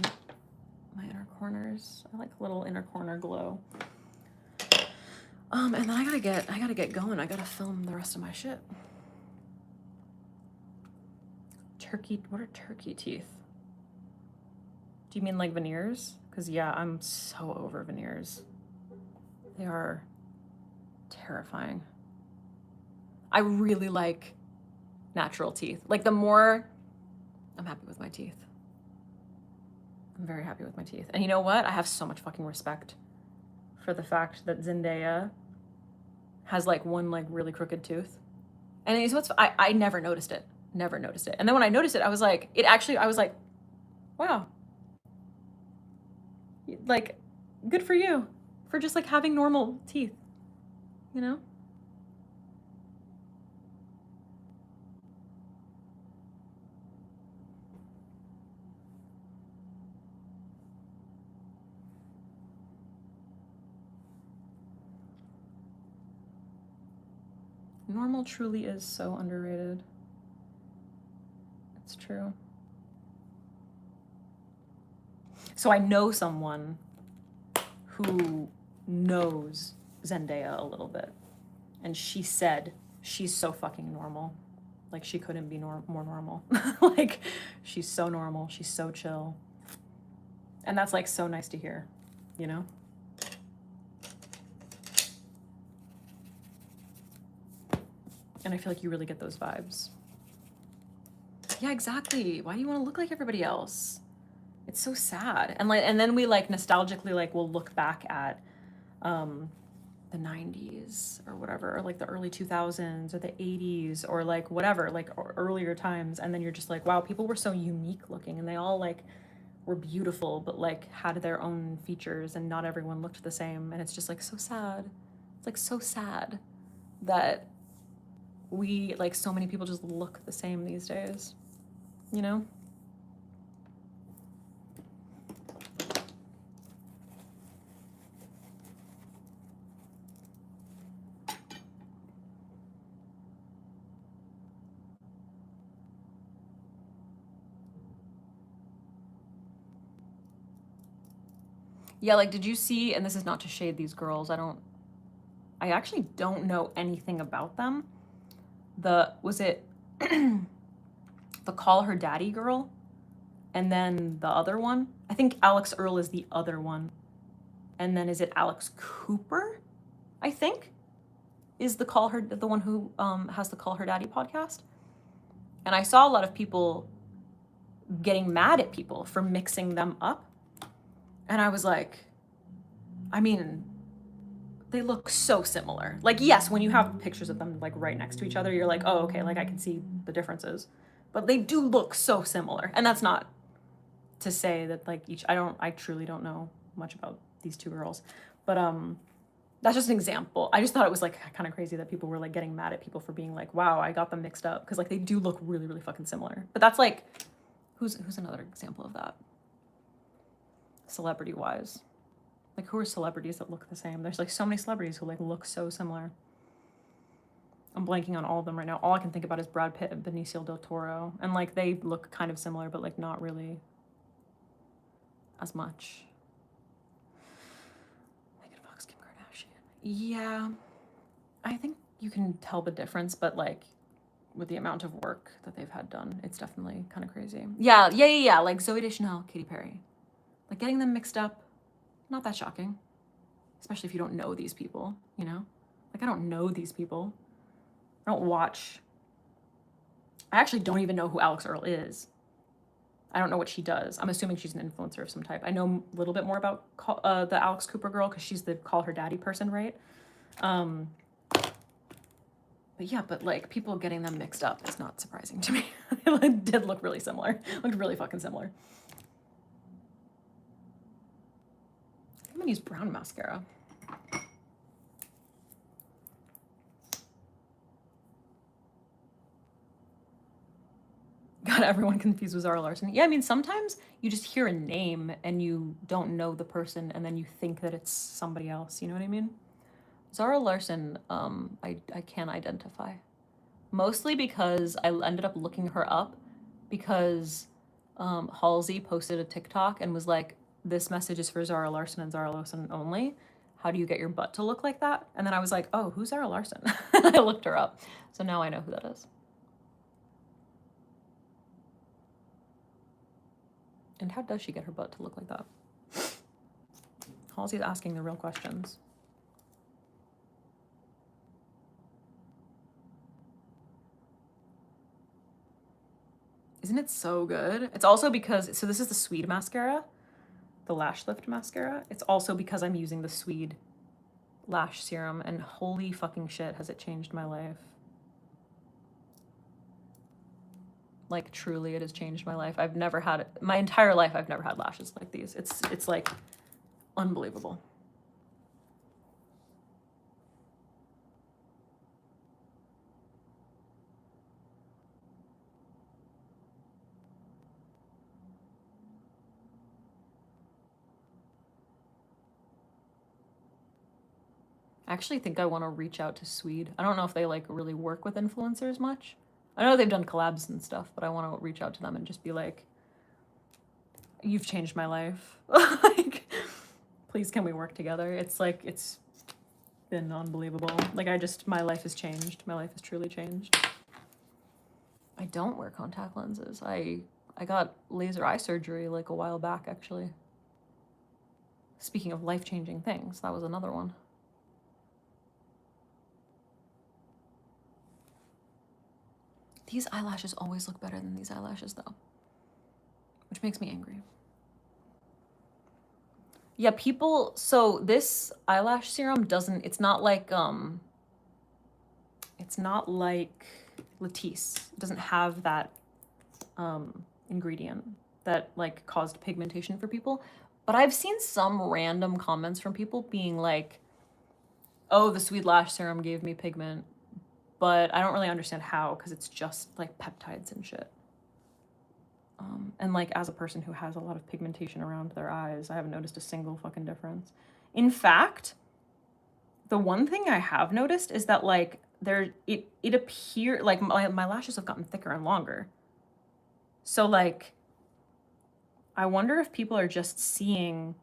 S1: my inner corners. I like a little inner corner glow. And then I gotta get going. I gotta film the rest of my shit. What are turkey teeth? Do you mean like veneers? Because yeah, I'm so over veneers. They are terrifying. I really like natural teeth. Like, the more, I'm happy with my teeth. I'm very happy with my teeth. And you know what? I have so much fucking respect for the fact that Zendaya has like one like really crooked tooth. And it's what's, I never noticed it. Never noticed it. And then when I noticed it, I was like, wow. Like, good for you for just like having normal teeth, you know? Normal truly is so underrated. It's true. So I know someone who knows Zendaya a little bit. And she said she's so fucking normal. Like, she couldn't be more normal. Like, she's so normal. She's so chill. And that's, like, so nice to hear, you know? And I feel like you really get those vibes. Yeah, exactly. Why do you want to look like everybody else? It's so sad. And, like, and then we, like, nostalgically, like, we'll look back at the 90s or whatever, or like the early 2000s or the 80s or like whatever, like earlier times, and then you're just like, wow, people were so unique looking and they all like were beautiful but like had their own features and not everyone looked the same. And it's just like so sad. It's like so sad that we, like, so many people just look the same these days, you know? Yeah, like, did you see, and this is not to shade these girls, I actually don't know anything about them. Was it the Call Her Daddy girl? And then the other one? I think Alex Earl is the other one. And then is it Alex Cooper? I think is the one who has the Call Her Daddy podcast. And I saw a lot of people getting mad at people for mixing them up. And I was like, I mean, they look so similar. Like, yes, when you have pictures of them like right next to each other, you're like, oh, okay, like I can see the differences. But they do look so similar. And that's not to say that like I truly don't know much about these two girls. But that's just an example. I just thought it was like kind of crazy that people were like getting mad at people for being like, wow, I got them mixed up. Because like they do look really, really fucking similar. But that's like, who's another example of that? Celebrity wise. Like, who are celebrities that look the same? There's like so many celebrities who like look so similar. I'm blanking on all of them right now. All I can think about is Brad Pitt and Benicio del Toro. And like they look kind of similar, but like not really as much. Megan Fox, Kim Kardashian. Yeah, I think you can tell the difference, but like with the amount of work that they've had done, it's definitely kind of crazy. Yeah. Like Zooey Deschanel, Katy Perry. Like getting them mixed up, not that shocking. Especially if you don't know these people, you know? Like I don't know these people. I don't watch. I actually don't even know who Alex Earl is. I don't know what she does. I'm assuming she's an influencer of some type. I know a little bit more about the Alex Cooper girl because she's the Call Her Daddy person, right? But yeah, but like people getting them mixed up is not surprising to me. It did look really similar. Looked really fucking similar. I'm gonna use brown mascara. Got everyone confused with Zara Larsson. Yeah, I mean, sometimes you just hear a name and you don't know the person and then you think that it's somebody else. You know what I mean? Zara Larsson, I can't identify. Mostly because I ended up looking her up because Halsey posted a TikTok and was like, this message is for Zara Larsson and Zara Larsson only. How do you get your butt to look like that? And then I was like, oh, who's Zara Larsson? I looked her up. So now I know who that is. And how does she get her butt to look like that? Halsey's asking the real questions. Isn't it so good? It's also because, so this is the Swede mascara, the lash lift mascara. It's also because I'm using the Swede lash serum, and holy fucking shit, has it changed my life. Like, truly, it has changed my life. I've never had, my entire life, I've never had lashes like these. It's like unbelievable. I actually think I want to reach out to Swede. I don't know if they like really work with influencers much. I know they've done collabs and stuff, but I want to reach out to them and just be like, you've changed my life. Like, Please, can we work together? It's like, it's been unbelievable. Like, my life has changed. My life has truly changed. I don't wear contact lenses. I got laser eye surgery like a while back, actually. Speaking of life-changing things, that was another one. These eyelashes always look better than these eyelashes, though, which makes me angry. Yeah, people, so this eyelash serum doesn't, it's not like Latisse. It doesn't have that ingredient that like caused pigmentation for people. But I've seen some random comments from people being like, oh, the Sweet Lash Serum gave me pigment, but I don't really understand how, because it's just like peptides and shit. And like, as a person who has a lot of pigmentation around their eyes, I haven't noticed a single fucking difference. In fact, the one thing I have noticed is that like it appears like my lashes have gotten thicker and longer. So like, I wonder if people are just seeing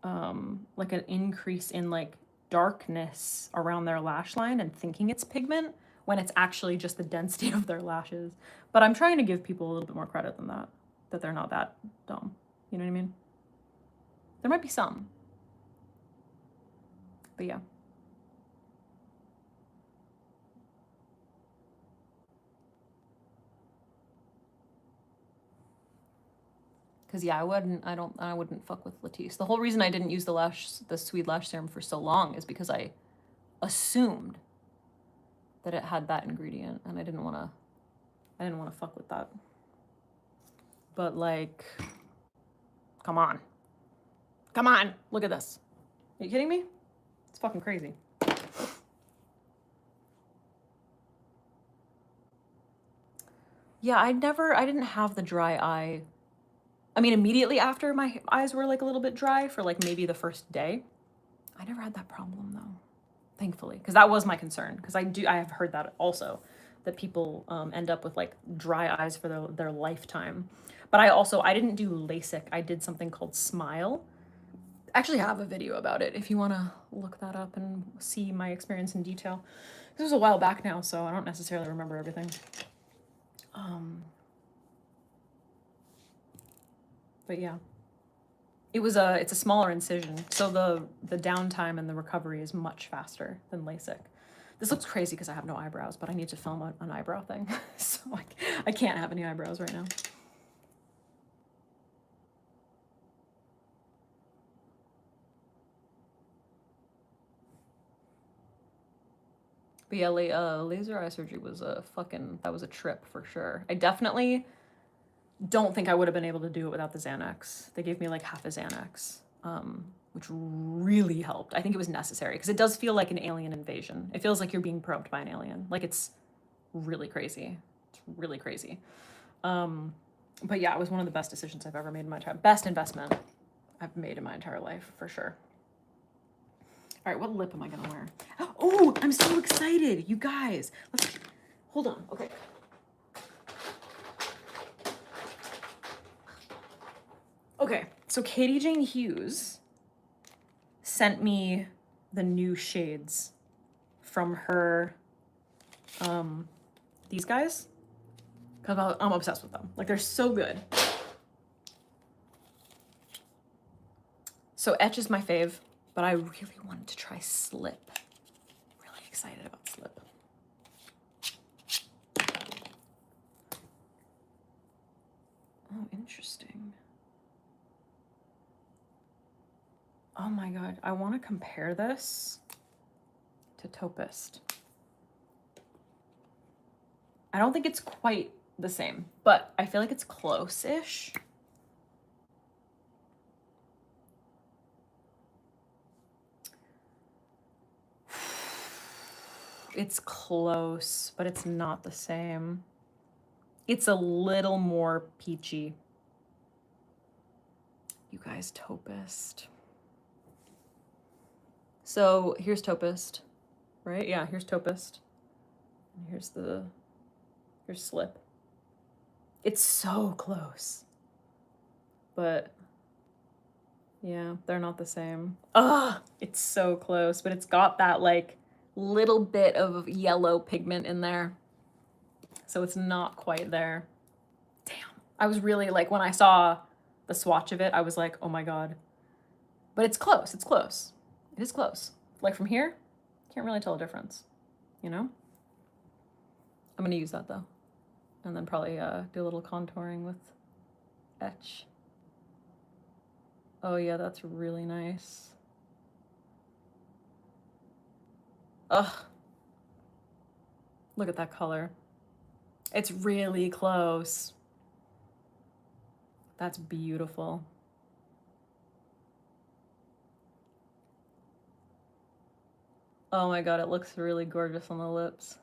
S1: like an increase in like darkness around their lash line and thinking it's pigment when it's actually just the density of their lashes. But I'm trying to give people a little bit more credit than that they're not that dumb. You know what I mean? There might be some. But yeah. Cause yeah, I wouldn't fuck with Latisse. The whole reason I didn't use the Sweet Lash Serum for so long is because I assumed that it had that ingredient and I didn't wanna fuck with that. But like, come on. Come on, look at this. Are you kidding me? It's fucking crazy. Yeah, I didn't have the dry eye. I mean, immediately after my eyes were like a little bit dry for like maybe the first day. I never had that problem though, thankfully, because that was my concern. Because I have heard that also, that people end up with like dry eyes for their lifetime. But I didn't do LASIK. I did something called Smile. I actually have a video about it if you want to look that up and see my experience in detail. This was a while back now, so I don't necessarily remember everything. But yeah, it's a smaller incision, so the downtime and the recovery is much faster than LASIK. This looks crazy because I have no eyebrows, but I need to film an eyebrow thing, so I can't have any eyebrows right now. But yeah, laser eye surgery was that was a trip for sure. I definitely don't think I would have been able to do it without the Xanax. They gave me like half a Xanax, which really helped. I think it was necessary because it does feel like an alien invasion. It feels like you're being probed by an alien. Like, it's really crazy. It's really crazy. But yeah, it was one of the best decisions I've ever made in my time. Best investment I've made in my entire life, for sure. All right, what lip am I gonna wear? Oh, I'm so excited, you guys. Hold on, okay. Okay, so Katie Jane Hughes sent me the new shades from her, these guys, because I'm obsessed with them. Like, they're so good. So Etch is my fave, but I really wanted to try Slip. Really excited about Slip. Oh, interesting. Oh my god, I want to compare this to Topist. I don't think it's quite the same, but I feel like it's close-ish. It's close, but it's not the same. It's a little more peachy. You guys, Topist. So here's Topist, right? Yeah, here's Topist. And here's Slip. It's so close. But Yeah, they're not the same. Ugh, it's so close, but it's got that like little bit of yellow pigment in there. So it's not quite there. Damn. I was really like, when I saw the swatch of it, I was like, oh my God. But it's close, it's close. It is close. Like from here, can't really tell a difference, you know? I'm gonna use that though. And then probably do a little contouring with etch. Oh yeah, that's really nice. Ugh. Look at that color. It's really close. That's beautiful. Oh my God, it looks really gorgeous on the lips.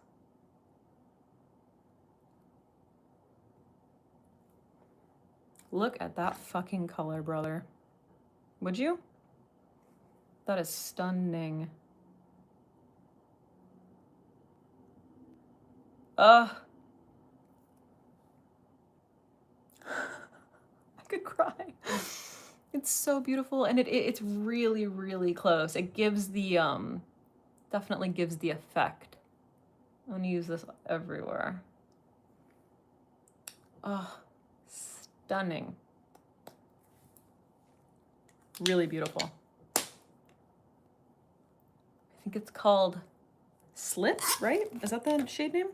S1: Look at that fucking color, brother. Would you? That is stunning. Ugh. I could cry. It's so beautiful, and it's really, really close. It gives the, definitely gives the effect. I'm gonna use this everywhere. Oh, stunning. Really beautiful. I think it's called Slip, right? Is that the shade name?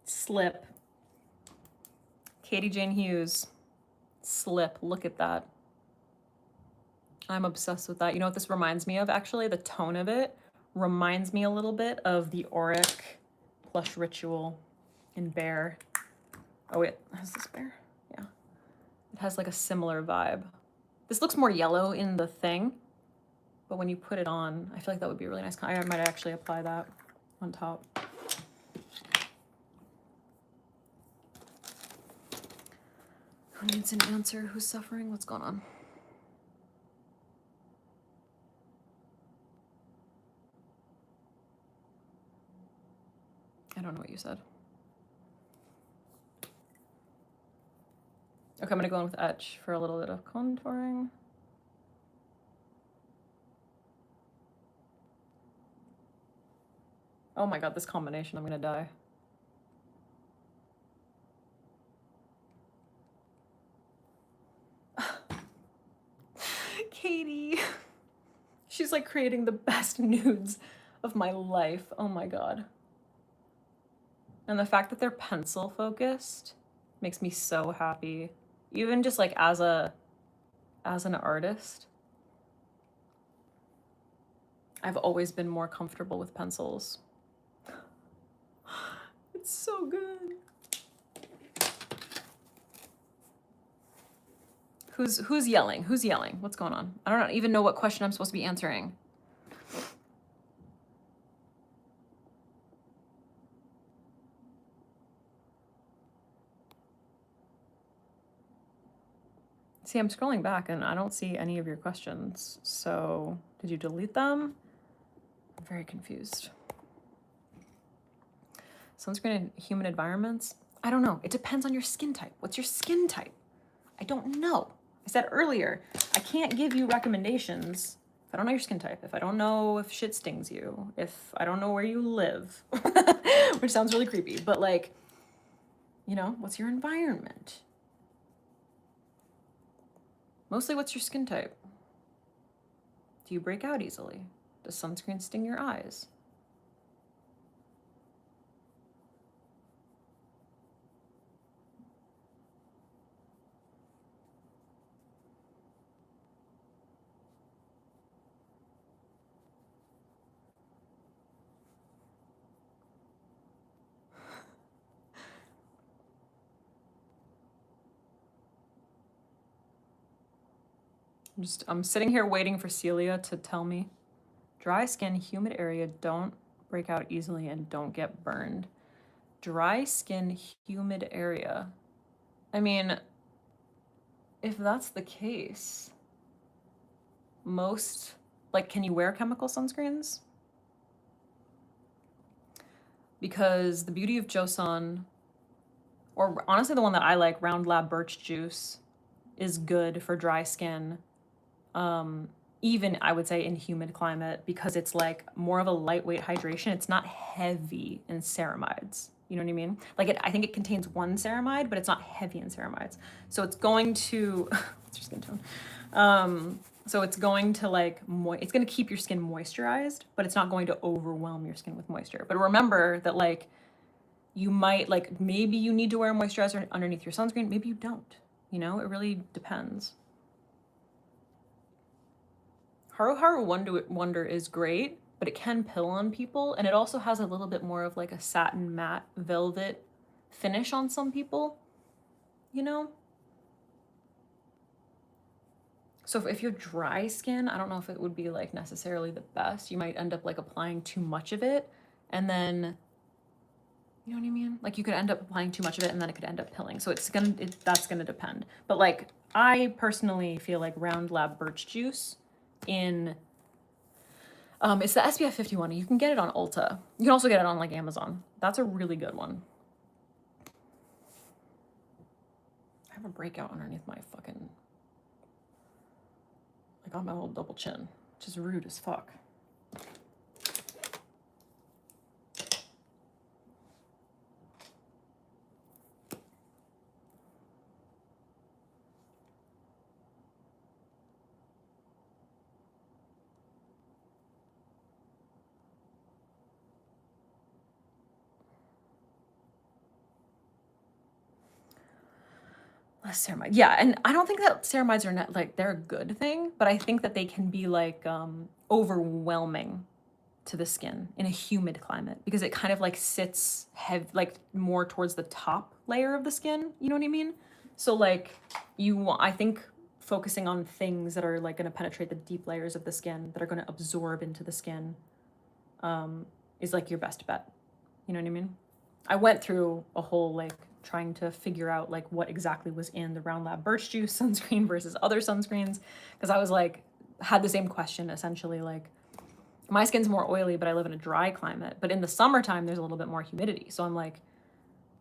S1: Slip. Katie Jane Hughes. Slip. Look at that. I'm obsessed with that. You know what this reminds me of? Actually, the tone of it reminds me a little bit of the Auric Plush Ritual in Bear. Oh wait, has this Bear? Yeah. It has like a similar vibe. This looks more yellow in the thing, but when you put it on, I feel like that would be a really nice. I might actually apply that on top. Who needs an answer? Who's suffering? What's going on? I don't know what you said. Okay, I'm gonna go in with etch for a little bit of contouring. Oh my God, this combination, I'm gonna die. Katie. She's like creating the best nudes of my life. Oh my God. And the fact that they're pencil focused makes me so happy. Even just like as an artist, I've always been more comfortable with pencils. It's so good. Who's yelling? Who's yelling? What's going on? I don't even know what question I'm supposed to be answering. See, I'm scrolling back and I don't see any of your questions. So did you delete them? I'm very confused. Sunscreen in humid environments? I don't know. It depends on your skin type. What's your skin type? I don't know. I said earlier, I can't give you recommendations if I don't know your skin type, if I don't know if shit stings you, if I don't know where you live, which sounds really creepy, but like, you know, what's your environment? Mostly, what's your skin type? Do you break out easily? Does sunscreen sting your eyes? I'm sitting here waiting for Celia to tell me. Dry skin, humid area, don't break out easily and don't get burned. Dry skin, humid area. I mean, if that's the case, most, like, can you wear chemical sunscreens? Because the beauty of Joseon, or honestly the one that I like, Round Lab Birch Juice, is good for dry skin. even I would say in humid climate, because it's like more of a lightweight hydration. It's not heavy in ceramides. You know what I mean? Like I think it contains one ceramide, but it's not heavy in ceramides. So it's going to, what's your skin tone? So it's going to like, it's going to keep your skin moisturized, but it's not going to overwhelm your skin with moisture. But remember that like, you might like, maybe you need to wear a moisturizer underneath your sunscreen. Maybe you don't, you know, it really depends. Haru Haru Wonder is great, but it can pill on people. And it also has a little bit more of like a satin matte velvet finish on some people, you know? So if you're dry skin, I don't know if it would be like necessarily the best. You might end up like applying too much of it and then, you know what I mean? Like you could end up applying too much of it and then it could end up pilling. So that's gonna depend. But like I personally feel like Round Lab Birch Juice in, it's the SPF 51. You can get it on Ulta. You can also get it on like Amazon. That's a really good one. I have a breakout underneath my fucking, like on my little double chin, which is rude as fuck. Less ceramide. Yeah, and I don't think that ceramides are not like they're a good thing, but I think that they can be like overwhelming to the skin in a humid climate because it kind of like sits like more towards the top layer of the skin, you know what I mean? So like I think focusing on things that are like going to penetrate the deep layers of the skin that are going to absorb into the skin is like your best bet. You know what I mean? I went through a whole like trying to figure out like what exactly was in the Round Lab Birch Juice sunscreen versus other sunscreens because I was like had the same question essentially, like my skin's more oily but I live in a dry climate, but in the summertime there's a little bit more humidity, so I'm like,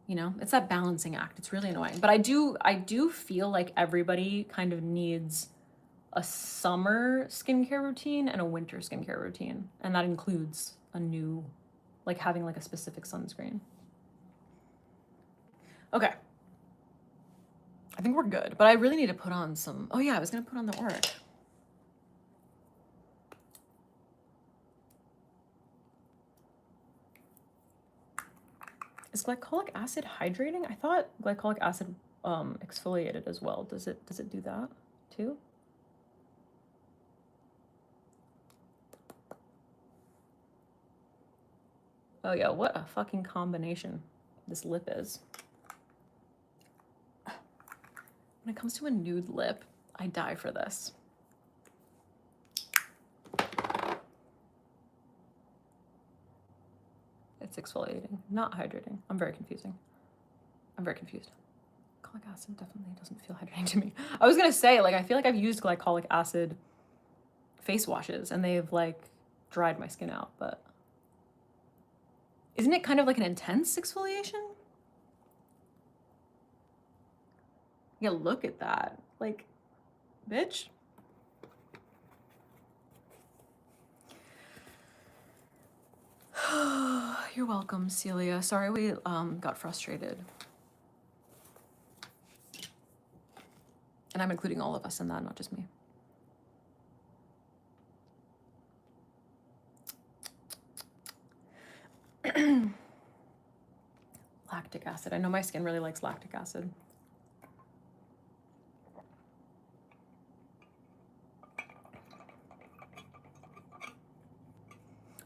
S1: you know, it's that balancing act. It's really annoying, but I do feel like everybody kind of needs a summer skincare routine and a winter skincare routine, and that includes a new, like having like a specific sunscreen. Okay. I think we're good, but I really need to put on some, oh yeah, I was gonna put on the Auric. Is glycolic acid hydrating? I thought glycolic acid exfoliated as well. Does it do that too? Oh yeah, what a fucking combination this lip is. When it comes to a nude lip, I die for this. It's exfoliating, not hydrating. I'm very confused. Glycolic acid definitely doesn't feel hydrating to me. I was gonna say, like, I feel like I've used glycolic acid face washes and they've like dried my skin out, but isn't it kind of like an intense exfoliation? Yeah, look at that. Like, bitch. You're welcome, Celia. Sorry we got frustrated. And I'm including all of us in that, not just me. Lactic acid. I know my skin really likes lactic acid.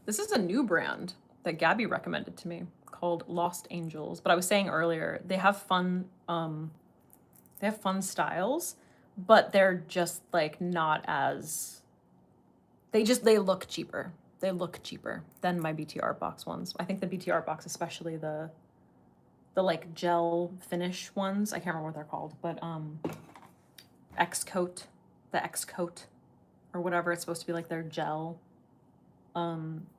S1: This is a new brand that Gabby recommended to me called Lost Angels. But I was saying earlier, they have fun styles, but they're just like not as, they look cheaper. They look cheaper than my BTR box ones. I think the BTR box, especially the like gel finish ones, I can't remember what they're called, but X-Coat, the X-Coat or whatever, it's supposed to be like their gel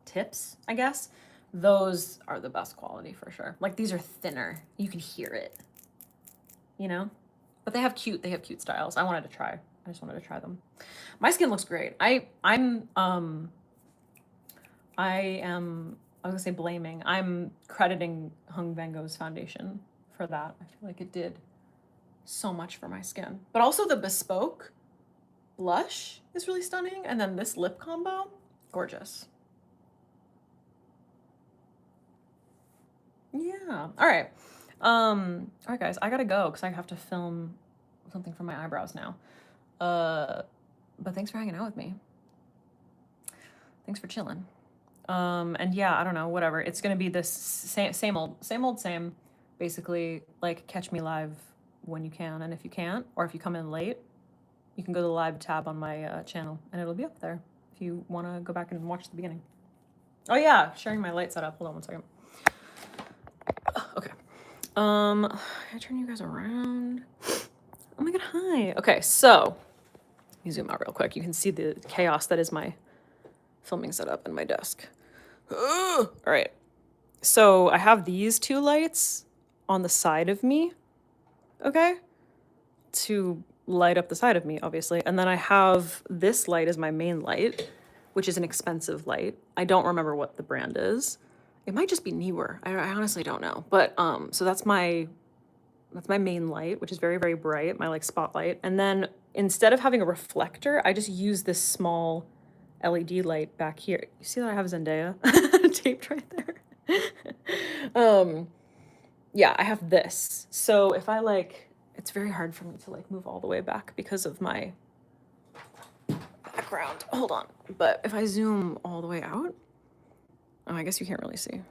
S1: tips, I guess. Those are the best quality for sure. Like these are thinner. You can hear it, you know? But they have cute styles. I wanted to try. I just wanted to try them. My skin looks great. I was gonna say blaming. I'm crediting Hung Van Gogh's foundation for that. I feel like it did so much for my skin. But also the Bespoke blush is really stunning. And then this lip combo, gorgeous. Yeah. All right. All right, guys, I gotta go because I have to film something for my eyebrows now. But thanks for hanging out with me. Thanks for chilling. And yeah, I don't know, whatever. It's gonna be this same old. Basically, like, catch me live when you can, and if you can't, or if you come in late, you can go to the live tab on my channel, and it'll be up there if you want to go back and watch the beginning. Oh yeah, sharing my light setup. Hold on one second. Okay. I turn you guys around. Oh my god, hi. Okay, so let me zoom out real quick. You can see the chaos that is my filming setup and my desk. All right. So I have these two lights on the side of me, okay, to light up the side of me, obviously. And then I have this light as my main light, which is an expensive light. I don't remember what the brand is. It might just be Neewer. I honestly don't know. But so that's my main light, which is very, very bright, my like spotlight. And then instead of having a reflector, I just use this small LED light back here. You see that I have Zendaya taped right there? Yeah, I have this. So if I like, it's very hard for me to like move all the way back because of my background. Hold on. But if I zoom all the way out, oh, I guess you can't really see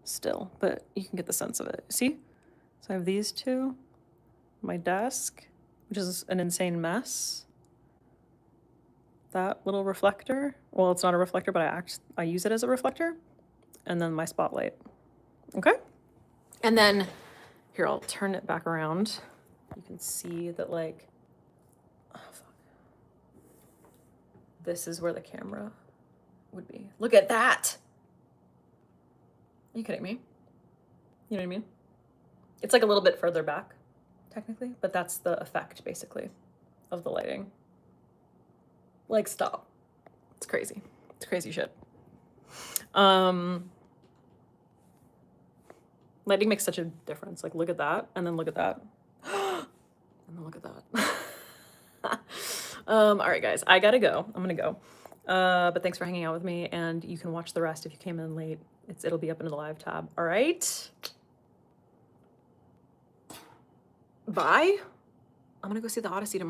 S1: still, but you can get the sense of it. See? So I have these two, my desk, which is an insane mess. That little reflector, well, it's not a reflector, but I use it as a reflector. And then my spotlight, okay? And then, here, I'll turn it back around. You can see that, like, oh, fuck. This is where the camera would be. Look at that! Are you kidding me? You know what I mean? It's like a little bit further back, technically, but that's the effect, basically, of the lighting. Like, stop. It's crazy. It's crazy shit. Lighting makes such a difference. Like, look at that, and then look at that. And then look at that. All right, guys, I gotta go. I'm gonna go. But thanks for hanging out with me, and you can watch the rest if you came in late. It'll be up in the live tab. All right? Bye. I'm gonna go see the Odyssey tomorrow.